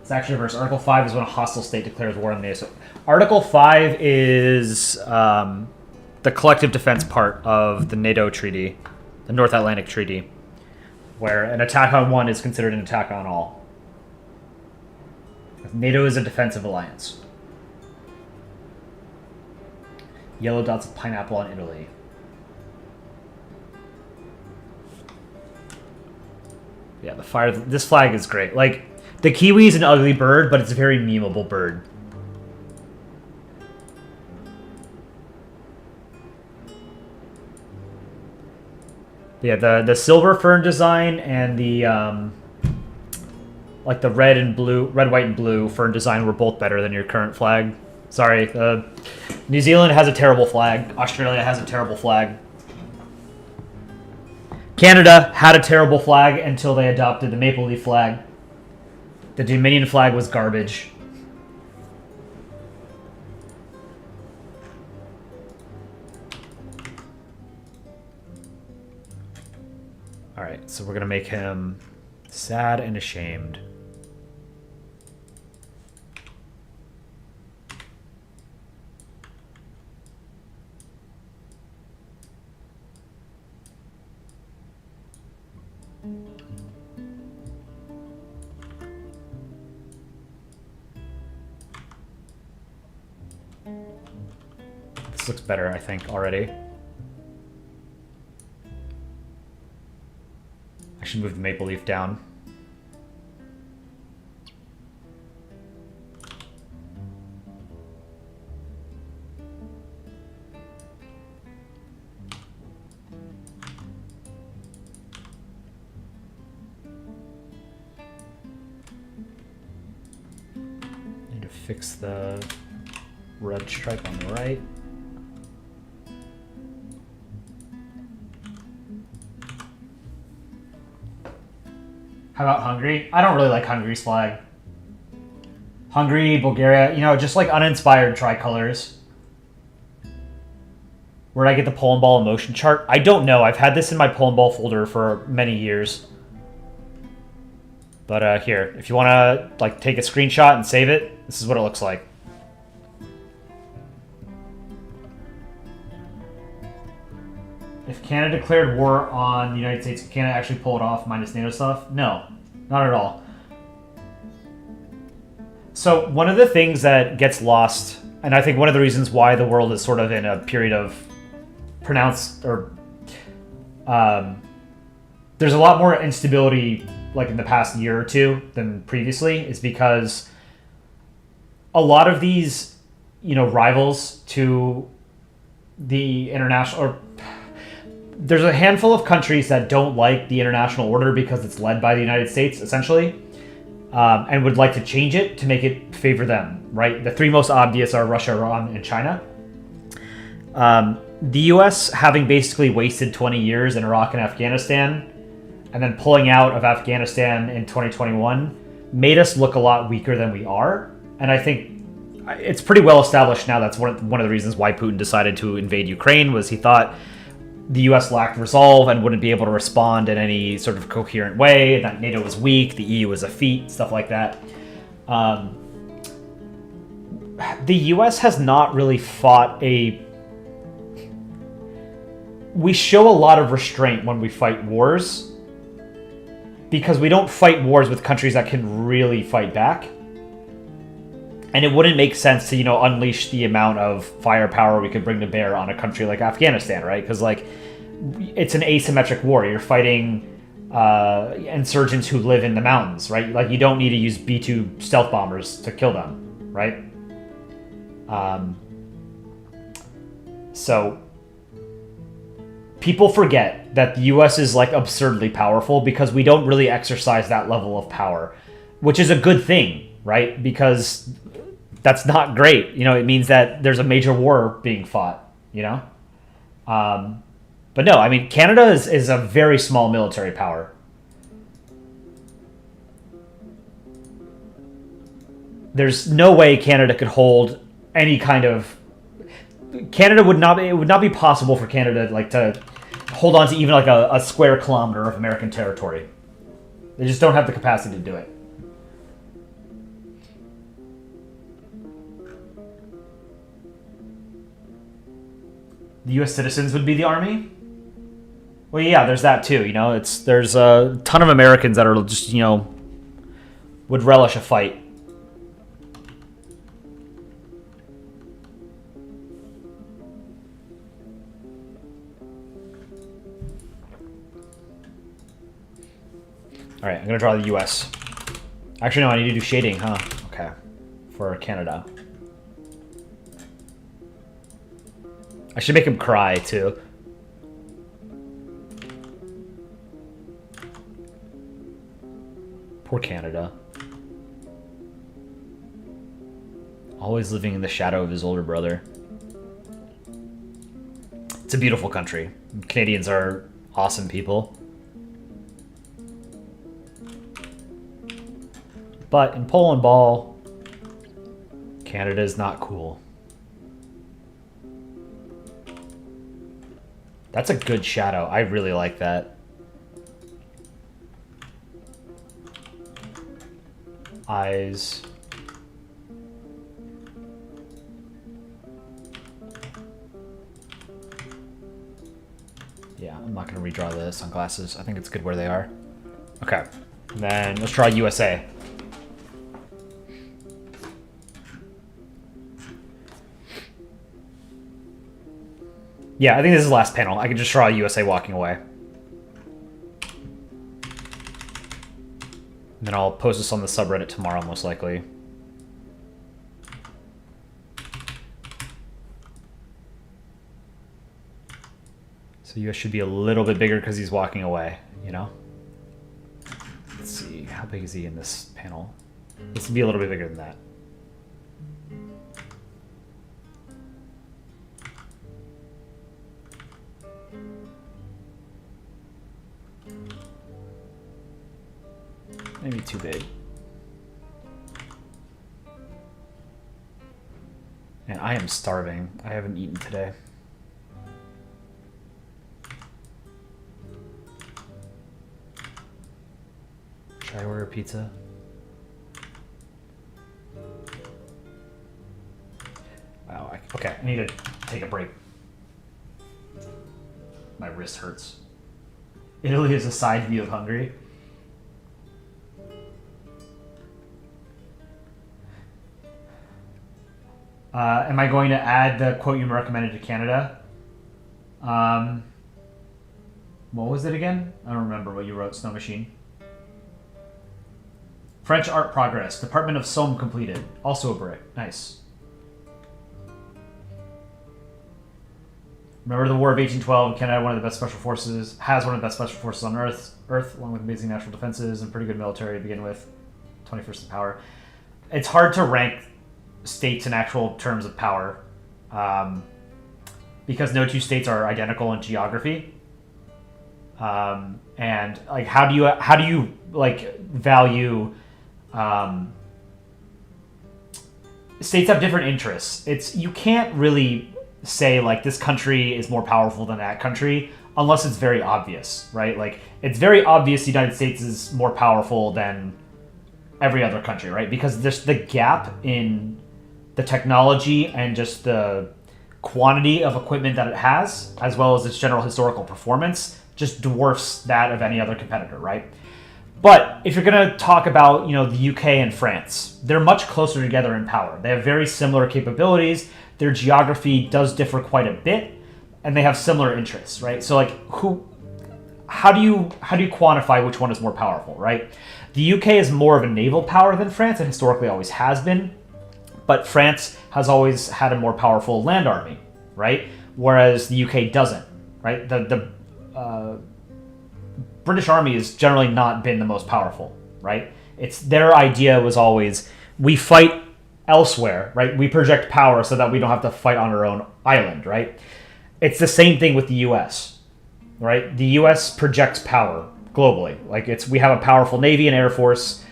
It's actually reverse. Article 5 is when a hostile state declares war on the NATO. Article 5 is the collective defense part of the NATO treaty, the North Atlantic Treaty, where an attack on one is considered an attack on all. NATO is a defensive alliance. Yellow dots of pineapple on Italy. Yeah, the fire. This flag is great. Like, the kiwi is an ugly bird, but it's a very memeable bird. Yeah, the silver fern design and the like the red, white, and blue fern design were both better than your current flag. Sorry, New Zealand has a terrible flag. Australia has a terrible flag. Canada had a terrible flag until they adopted the maple leaf flag. The Dominion flag was garbage. Alright, so we're going to make him sad and ashamed. This looks better, I think, already. I should move the maple leaf down. Need to fix the red stripe on the right. How about Hungary? I don't really like Hungary's flag. Hungary, Bulgaria, you know, just like uninspired tricolors. Where did I get the Polandball emotion chart? I don't know. I've had this in my Polandball folder for many years. But here, if you want to like take a screenshot and save it, this is what it looks like. If Canada declared war on the United States, can Canada actually pull it off minus NATO stuff? No, not at all. So one of the things that gets lost, and I think one of the reasons why the world is sort of in a period of pronounced or there's a lot more instability like in the past year or two than previously, is because a lot of these, rivals to the international, or there's a handful of countries that don't like the international order because it's led by the United States, essentially, and would like to change it to make it favor them, right? The three most obvious are Russia, Iran, and China. The U.S. having basically wasted 20 years in Iraq and Afghanistan, and then pulling out of Afghanistan in 2021, made us look a lot weaker than we are. And I think it's pretty well established now that's one of the reasons why Putin decided to invade Ukraine, was he thought the U.S. lacked resolve and wouldn't be able to respond in any sort of coherent way, that NATO was weak, the EU was effete, stuff like that. The U.S. has not really fought we show a lot of restraint when we fight wars, because we don't fight wars with countries that can really fight back. And it wouldn't make sense to, unleash the amount of firepower we could bring to bear on a country like Afghanistan, right? Because, it's an asymmetric war. You're fighting insurgents who live in the mountains, right? You don't need to use B-2 stealth bombers to kill them, right? So people forget that the U.S. is, absurdly powerful because we don't really exercise that level of power, which is a good thing, right? Because that's not great. It means that there's a major war being fought, But no, Canada is a very small military power. There's no way Canada could hold any kind of... Canada would not... It would not be possible for Canada, to hold on to even, a square kilometer of American territory. They just don't have the capacity to do it. The U.S. citizens would be the army? Well, yeah, there's that too. There's a ton of Americans that are just, would relish a fight. All right, I'm gonna draw the U.S. Actually, no, I need to do shading, huh? Okay, for Canada. I should make him cry, too. Poor Canada. Always living in the shadow of his older brother. It's a beautiful country. Canadians are awesome people. But in Polandball, Canada is not cool. That's a good shadow. I really like that. Eyes. Yeah, I'm not going to redraw the sunglasses. I think it's good where they are. Okay. And then let's draw USA. Yeah, I think this is the last panel. I can just draw USA walking away. And then I'll post this on the subreddit tomorrow, most likely. So US should be a little bit bigger because he's walking away, Let's see, how big is he in this panel? This would be a little bit bigger than that. Maybe too big. And I am starving. I haven't eaten today. Should I order a pizza? Wow, okay, I need to take a break. My wrist hurts. Italy is a side view of Hungary. Am I going to add the quote you recommended to Canada? What was it again? I don't remember what you wrote, Snow Machine. French art progress. Department of Somme completed. Also a brick. Nice. Remember the War of 1812? Canada had one of the best special forces. Has one of the best special forces on Earth, along with amazing natural defenses and pretty good military to begin with. 21st in power. It's hard to rank states in actual terms of power, because no two states are identical in geography. And like, how do you like value? States have different interests. You can't really say like this country is more powerful than that country unless it's very obvious, right? Like, it's very obvious the United States is more powerful than every other country, right? Because there's the gap in the technology and just the quantity of equipment that it has, as well as its general historical performance, just dwarfs that of any other competitor, right? But if you're going to talk about, the UK and France, they're much closer together in power. They have very similar capabilities. Their geography does differ quite a bit, and they have similar interests, right? So, like, how do you quantify which one is more powerful, right? The UK is more of a naval power than France, and historically always has been. But France has always had a more powerful land army, right? Whereas the UK doesn't, right? The British Army has generally not been the most powerful, right? Their idea was always, we fight elsewhere, right? We project power so that we don't have to fight on our own island, right? It's the same thing with the US, right? The US projects power globally. Like, we have a powerful Navy and Air Force.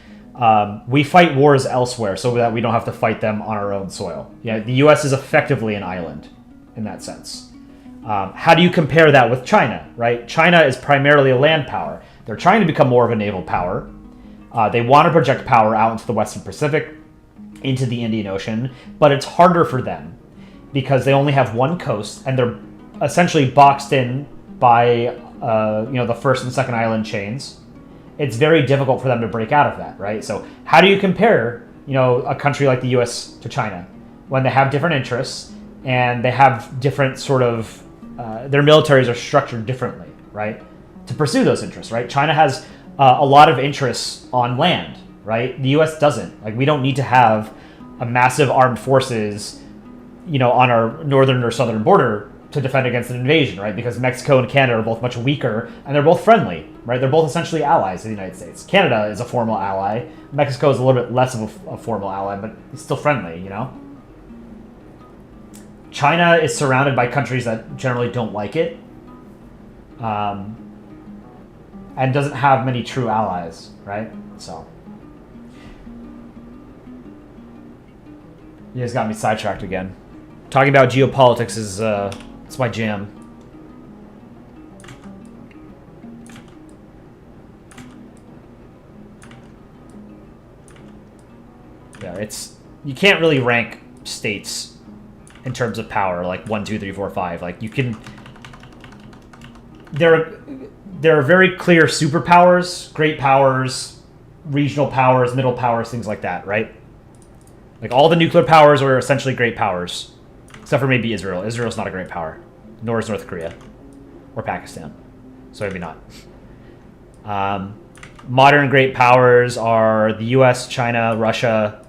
We fight wars elsewhere so that we don't have to fight them on our own soil. Yeah, the US is effectively an island in that sense. How do you compare that with China, right? China is primarily a land power. They're trying to become more of a naval power. They want to project power out into the Western Pacific, into the Indian Ocean, but it's harder for them because they only have one coast and they're essentially boxed in by the first and second island chains. It's very difficult for them to break out of that, right? So how do you compare, a country like the US to China when they have different interests and they have different sort of, their militaries are structured differently, right? To pursue those interests, right? China has a lot of interests on land, right? The US doesn't. Like, we don't need to have a massive armed forces, on our northern or southern border to defend against an invasion, right? Because Mexico and Canada are both much weaker, and they're both friendly, right? They're both essentially allies of the United States. Canada is a formal ally. Mexico is a little bit less of a formal ally, but it's still friendly, China is surrounded by countries that generally don't like it, and doesn't have many true allies, right? So, you guys got me sidetracked again. Talking about geopolitics is it's my jam. Yeah, you can't really rank states in terms of power, like 1, 2, 3, 4, 5. Like, you can. There are very clear superpowers, great powers, regional powers, middle powers, things like that, right? Like, all the nuclear powers are essentially great powers, except for maybe Israel. Israel's not a great power, nor is North Korea or Pakistan, so maybe not. Modern great powers are the US, China, Russia,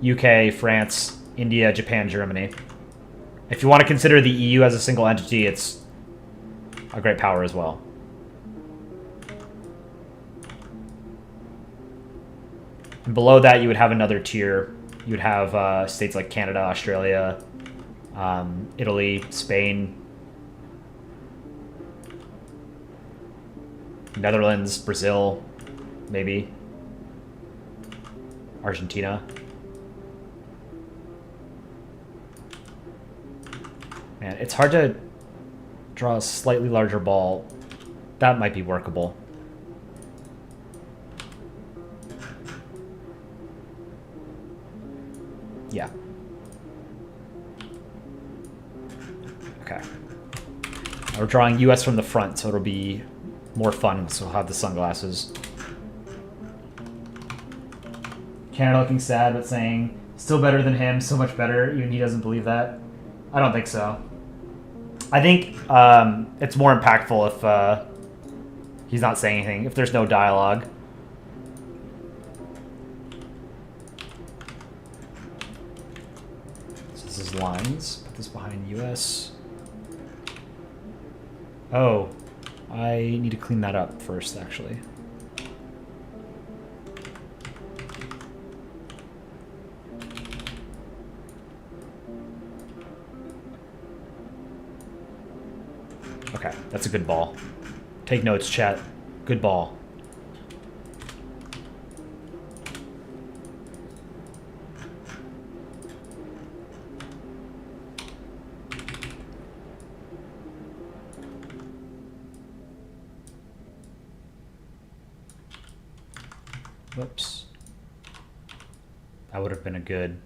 UK, France, India, Japan, Germany. If you want to consider the EU as a single entity, it's a great power as well. And below that, you would have another tier. You would have states like Canada, Australia, Italy, Spain, Netherlands, Brazil, maybe, Argentina. Man, it's hard to draw a slightly larger ball. That might be workable. Yeah. Okay. We're drawing US from the front, so it'll be more fun, so we'll have the sunglasses. Canada looking sad, but saying Still better than him, so much better, even he doesn't believe that. I don't think so. I think it's more impactful if he's not saying anything, if there's no dialogue. So this is lines. Put this behind US. Oh, I need to clean that up first, actually. Okay, that's a good ball. Take notes, chat. Good ball. Whoops. That would have been a good...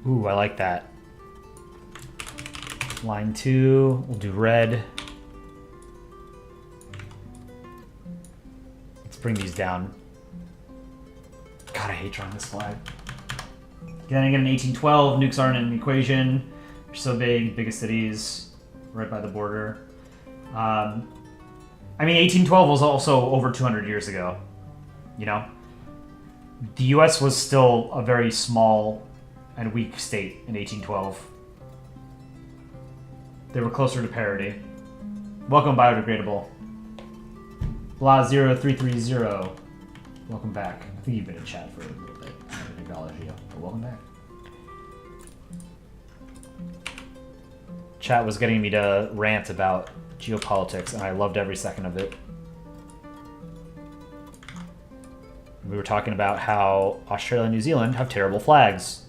Ooh, I like that. Line 2, we'll do red. Let's bring these down. God, I hate drawing this flag. Then again, in 1812, nukes aren't an equation. They're so big, biggest cities, right by the border. I mean, 1812 was also over 200 years ago, you know? The US was still a very small and weak state in 1812. They were closer to parity. Welcome, biodegradable. Blah0330. Welcome back. I think you've been in chat for a little bit. I haven't acknowledged you, but welcome back. Chat was getting me to rant about geopolitics, and I loved every second of it. We were talking about how Australia and New Zealand have terrible flags.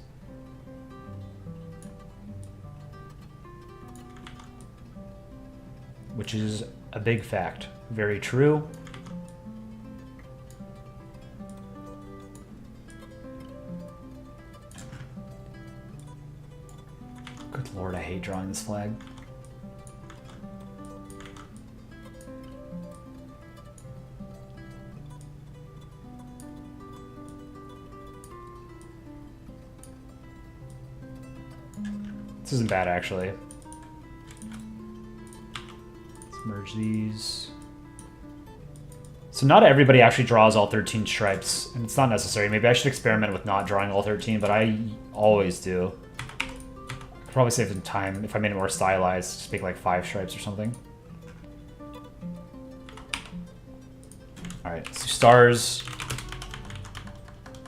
Which is a big fact. Very true. Good lord, I hate drawing this flag. This isn't bad, actually. Let's merge these. So not everybody actually draws all 13 stripes, and it's not necessary. Maybe I should experiment with not drawing all 13, but I always do. Could probably save some time if I made it more stylized. Just make like 5 stripes or something. Alright, so stars.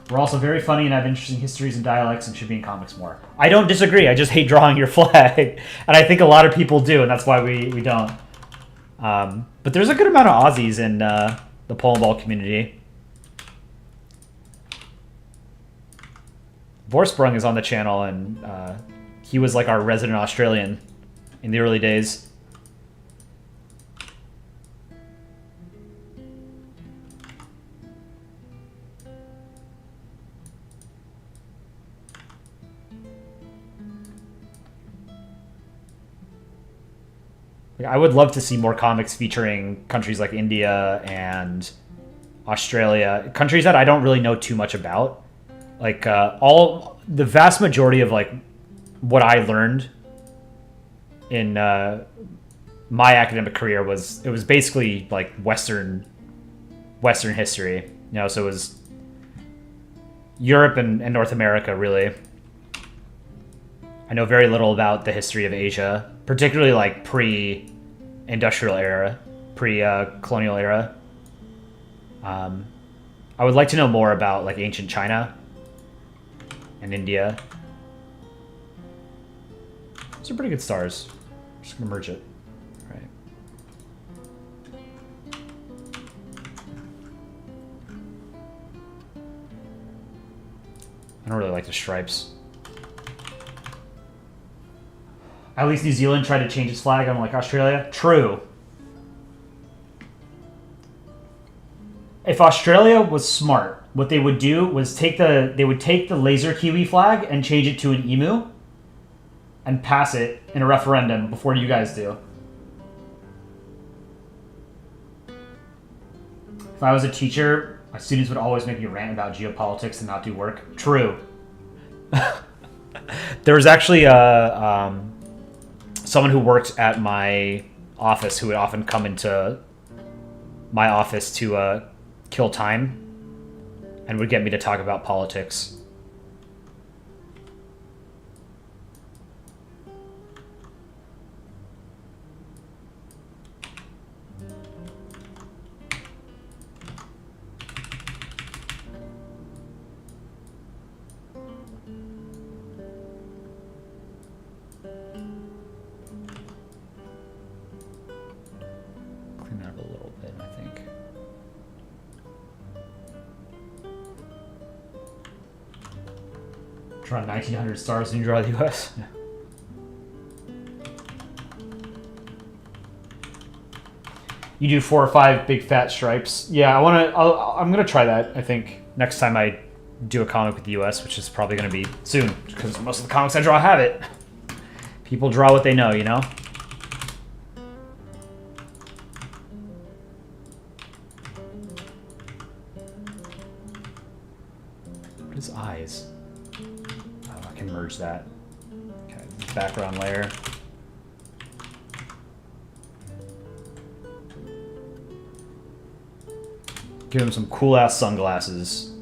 We're also very funny and have interesting histories and dialects and should be in comics more. I don't disagree. I just hate drawing your flag. And I think a lot of people do, and that's why we don't. But there's a good amount of Aussies in the Polandball community. Vorsprung is on the channel, and he was like our resident Australian in the early days. I would love to see more comics featuring countries like India and Australia, countries that I don't really know too much about. Like the vast majority of like what I learned in my academic career was basically like Western history. You know, so it was Europe and North America really. I know very little about the history of Asia, particularly like pre-industrial era, pre-colonial era. I would like to know more about like ancient China and India. Those are pretty good stars. I'm just gonna merge it. All right. I don't really like the stripes. At least New Zealand tried to change its flag, unlike Australia. True. If Australia was smart, what they would do was take the laser Kiwi flag and change it to an emu and pass it in a referendum before you guys do. If I was a teacher, my students would always make me rant about geopolitics and not do work. True. There was actually someone who worked at my office who would often come into my office to kill time and would get me to talk about politics. Clean that up a little bit, I think. Draw 1900 stars and you draw the US. You do 4 or 5 big fat stripes. Yeah, I'm gonna try that. I think next time I do a comic with the US, which is probably gonna be soon, because most of the comics I draw have it. People draw what they know, you know. What is eyes? Oh, I can merge that. Okay, background layer. Give him some cool ass sunglasses.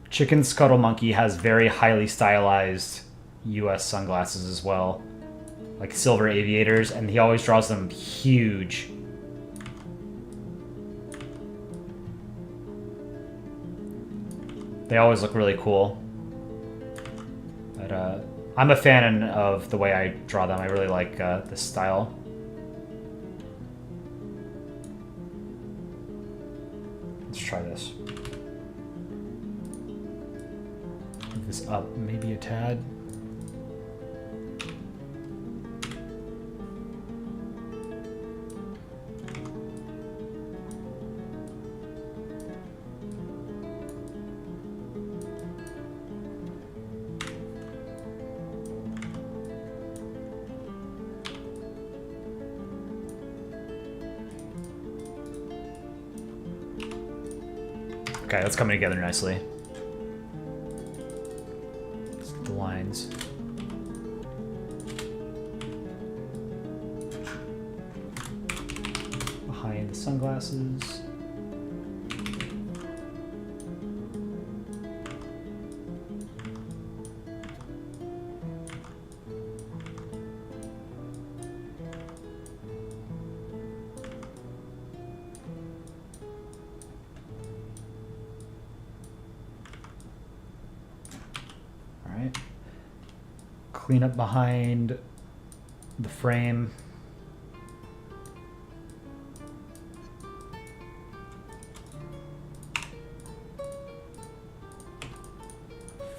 Chicken Scuttle Monkey has very highly stylized US sunglasses as well. Like silver aviators, and he always draws them huge. They always look really cool. But I'm a fan of the way I draw them. I really like this style. Let's try this. Move this up maybe a tad. Okay, that's coming together nicely. Let's get the lines. Behind the sunglasses. Clean up behind the frame.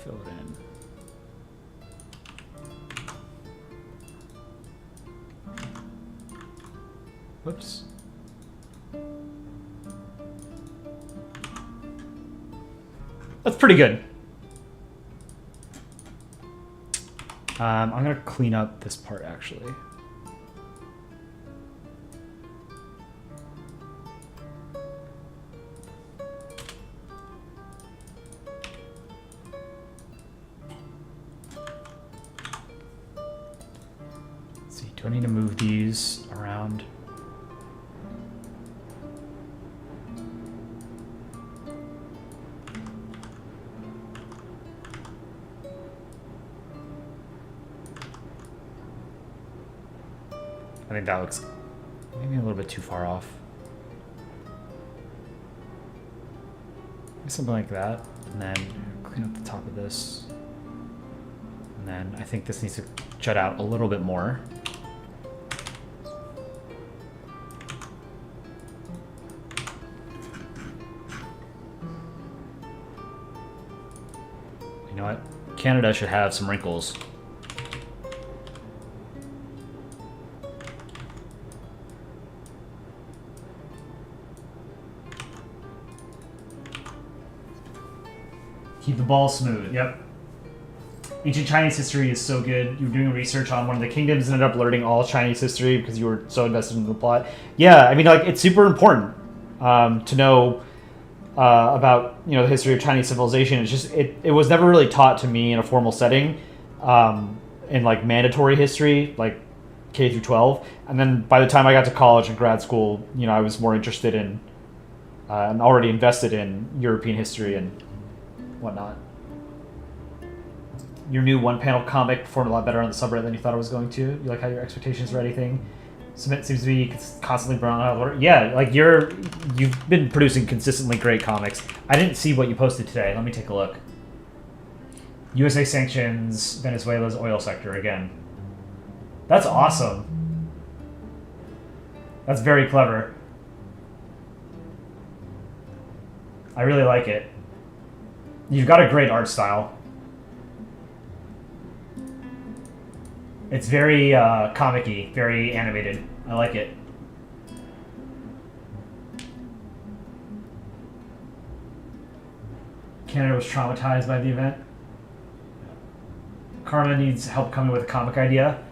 Fill it in. Whoops. That's pretty good. I'm going to clean up this part, actually. Let's see, do I need to move these around? I think that looks maybe a little bit too far off. Maybe something like that. And then clean up the top of this. And then I think this needs to jut out a little bit more. You know what? Canada should have some wrinkles. Keep the ball smooth. Yep. Ancient Chinese history is so good. You were doing research on one of the kingdoms and ended up learning all Chinese history because you were so invested in the plot. Yeah, I mean, like, it's super important to know about, you know, the history of Chinese civilization. It's just, it was never really taught to me in a formal setting, in, like, mandatory history, like K through 12. And then by the time I got to college and grad school, you know, I was more interested in and already invested in European history and whatnot. Your new one-panel comic performed a lot better on the subreddit than you thought it was going to. You like how your expectations for anything submit seems to be constantly brought out of order. Yeah, like you've been producing consistently great comics. I didn't see what you posted today. Let me take a look. USA sanctions Venezuela's oil sector again. That's awesome. That's very clever. I really like it. You've got a great art style. It's very comic-y, very animated. I like it. Canada was traumatized by the event. Karma needs help coming with a comic idea.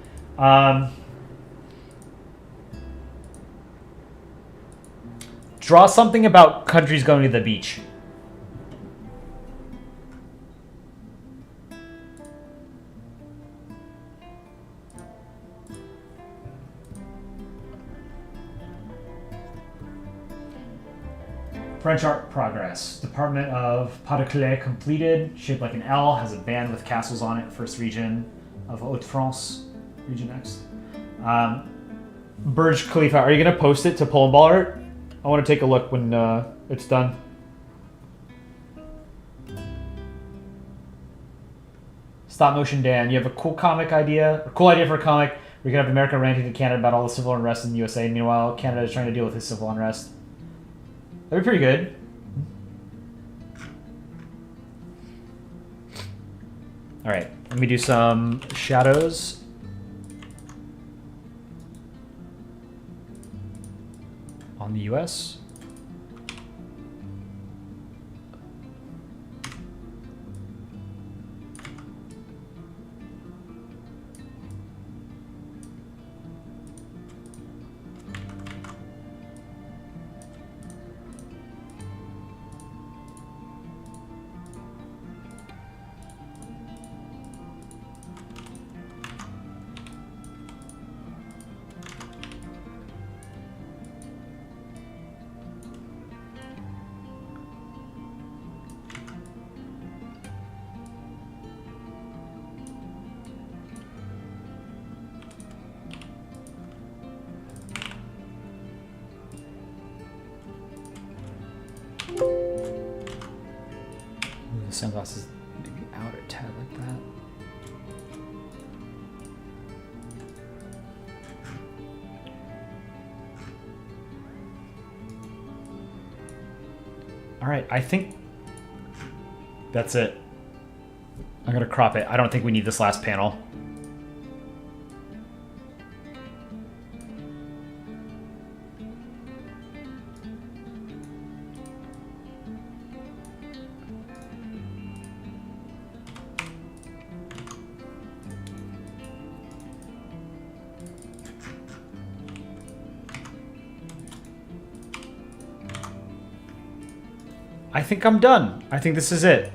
Draw something about countries going to the beach. French art progress. Department of Pas-de-Calais completed. Shaped like an L. Has a band with castles on it. First region of Haute-France. Region next. Burj Khalifa. Are you going to post it to Polandball art? I want to take a look when it's done. Stop motion Dan. You have a cool comic idea. A cool idea for a comic. We could have America ranting to Canada about all the civil unrest in the USA. Meanwhile, Canada is trying to deal with his civil unrest. That'd be pretty good. All right, let me do some shadows. On the US. Sunglasses need to be out or tad like that. All right, I think that's it. I'm gonna crop it. I don't think we need this last panel. I think I'm done. I think this is it.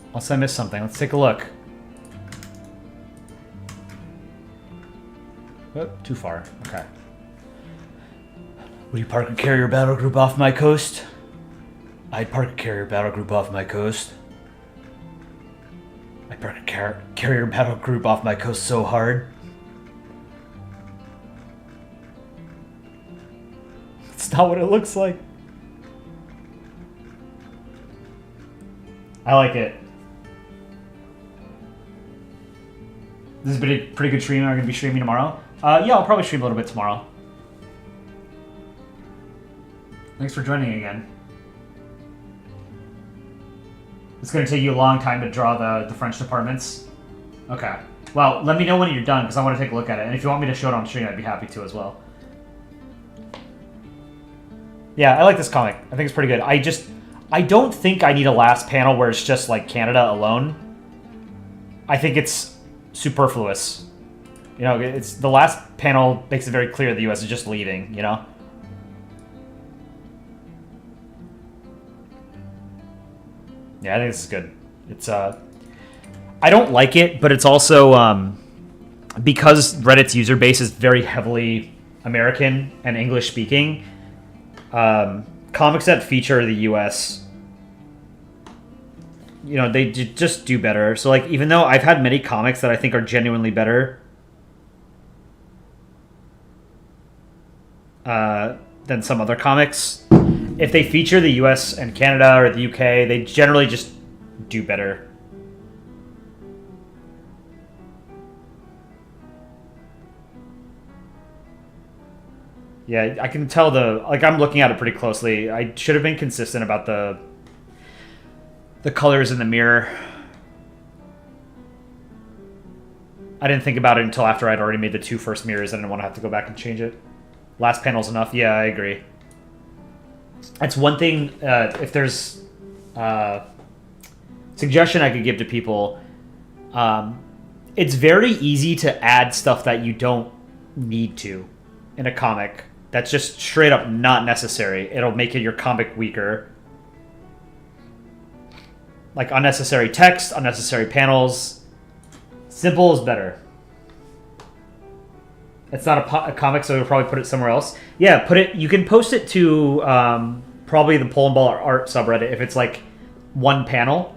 Unless I missed something. Let's take a look. Oh, too far. Okay. Would you park a carrier battle group off my coast? I'd park a carrier battle group off my coast. I'd park a carrier battle group off my coast so hard. It's not what it looks like. I like it. This has been a pretty good stream. I'm going to be streaming tomorrow. Yeah, I'll probably stream a little bit tomorrow. Thanks for joining again. It's going to take you a long time to draw the French departments. Okay. Well, let me know when you're done, because I want to take a look at it. And if you want me to show it on stream, I'd be happy to as well. Yeah, I like this comic. I think it's pretty good. I don't think I need a last panel where it's just like Canada alone. I think it's superfluous. You know, it's the last panel makes it very clear the U.S. is just leaving, you know? Yeah, I think this is good. It's, I don't like it, but it's also, because Reddit's user base is very heavily American and English speaking, comics that feature the U.S., you know, they just do better. So, like, even though I've had many comics that I think are genuinely better than some other comics, if they feature the US and Canada or the UK, they generally just do better. Yeah, I can tell like, I'm looking at it pretty closely. I should have been consistent about the colors in the mirror. I didn't think about it until after I'd already made the 2 first mirrors. I didn't want to have to go back and change it. Last panel's enough. Yeah, I agree. That's one thing, if there's suggestion I could give to people, it's very easy to add stuff that you don't need to in a comic. That's just straight up not necessary. It'll make your comic weaker. Like unnecessary text, unnecessary panels. Simple is better. It's not a comic, so we'll probably put it somewhere else. Yeah, put it. You can post it to probably the Polandball art subreddit if it's like one panel,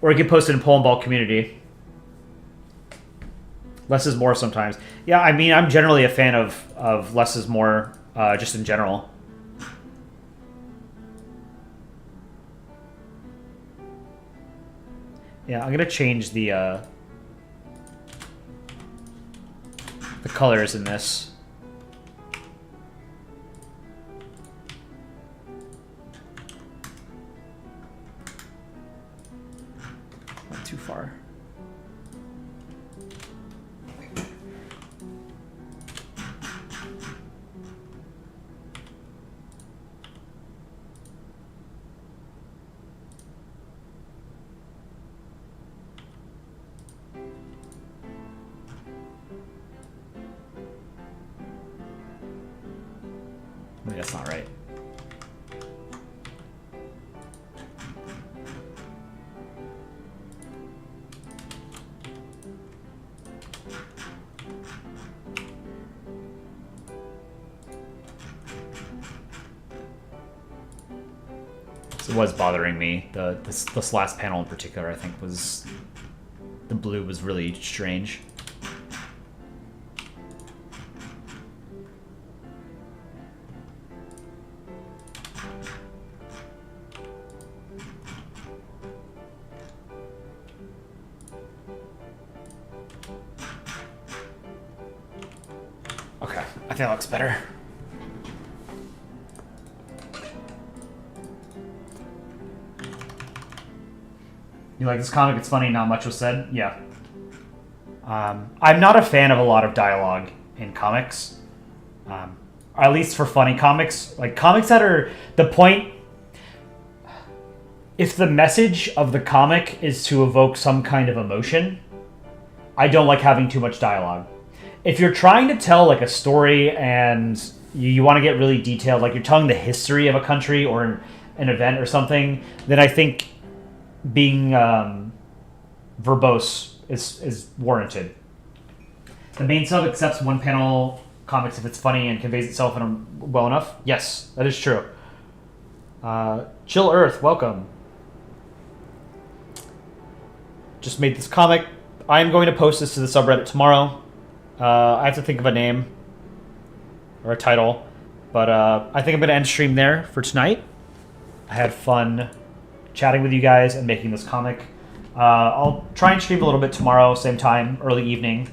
or you can post it in Polandball community. Less is more sometimes. Yeah, I mean, I'm generally a fan of less is more, just in general. Yeah, I'm gonna change the colors in this. Not too far. Maybe that's not right. It was bothering me. This last panel in particular, I think, was the blue was really strange. Okay, I think that looks better. You like this comic? It's funny, not much was said. Yeah. I'm not a fan of a lot of dialogue in comics. At least for funny comics. Like, comics that are... The point... If the message of the comic is to evoke some kind of emotion, I don't like having too much dialogue. If you're trying to tell, like, a story and you want to get really detailed, like you're telling the history of a country or an event or something, then I think being verbose is warranted. The main sub accepts one panel comics if it's funny and conveys itself well enough. Yes, that is true. Chill Earth, welcome. Just made this comic. I am going to post this to the subreddit tomorrow. I have to think of a name or a title, but I think I'm going to end stream there for tonight. I had fun chatting with you guys and making this comic. I'll try and stream a little bit tomorrow, same time, early evening,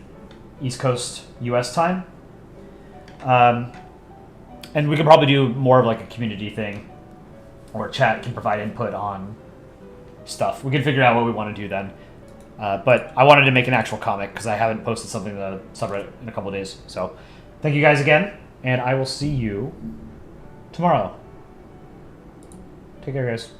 East Coast US time. And we could probably do more of like a community thing, or chat can provide input on stuff. We can figure out what we want to do then. But I wanted to make an actual comic because I haven't posted something to the subreddit in a couple of days. So thank you guys again, and I will see you tomorrow. Take care, guys.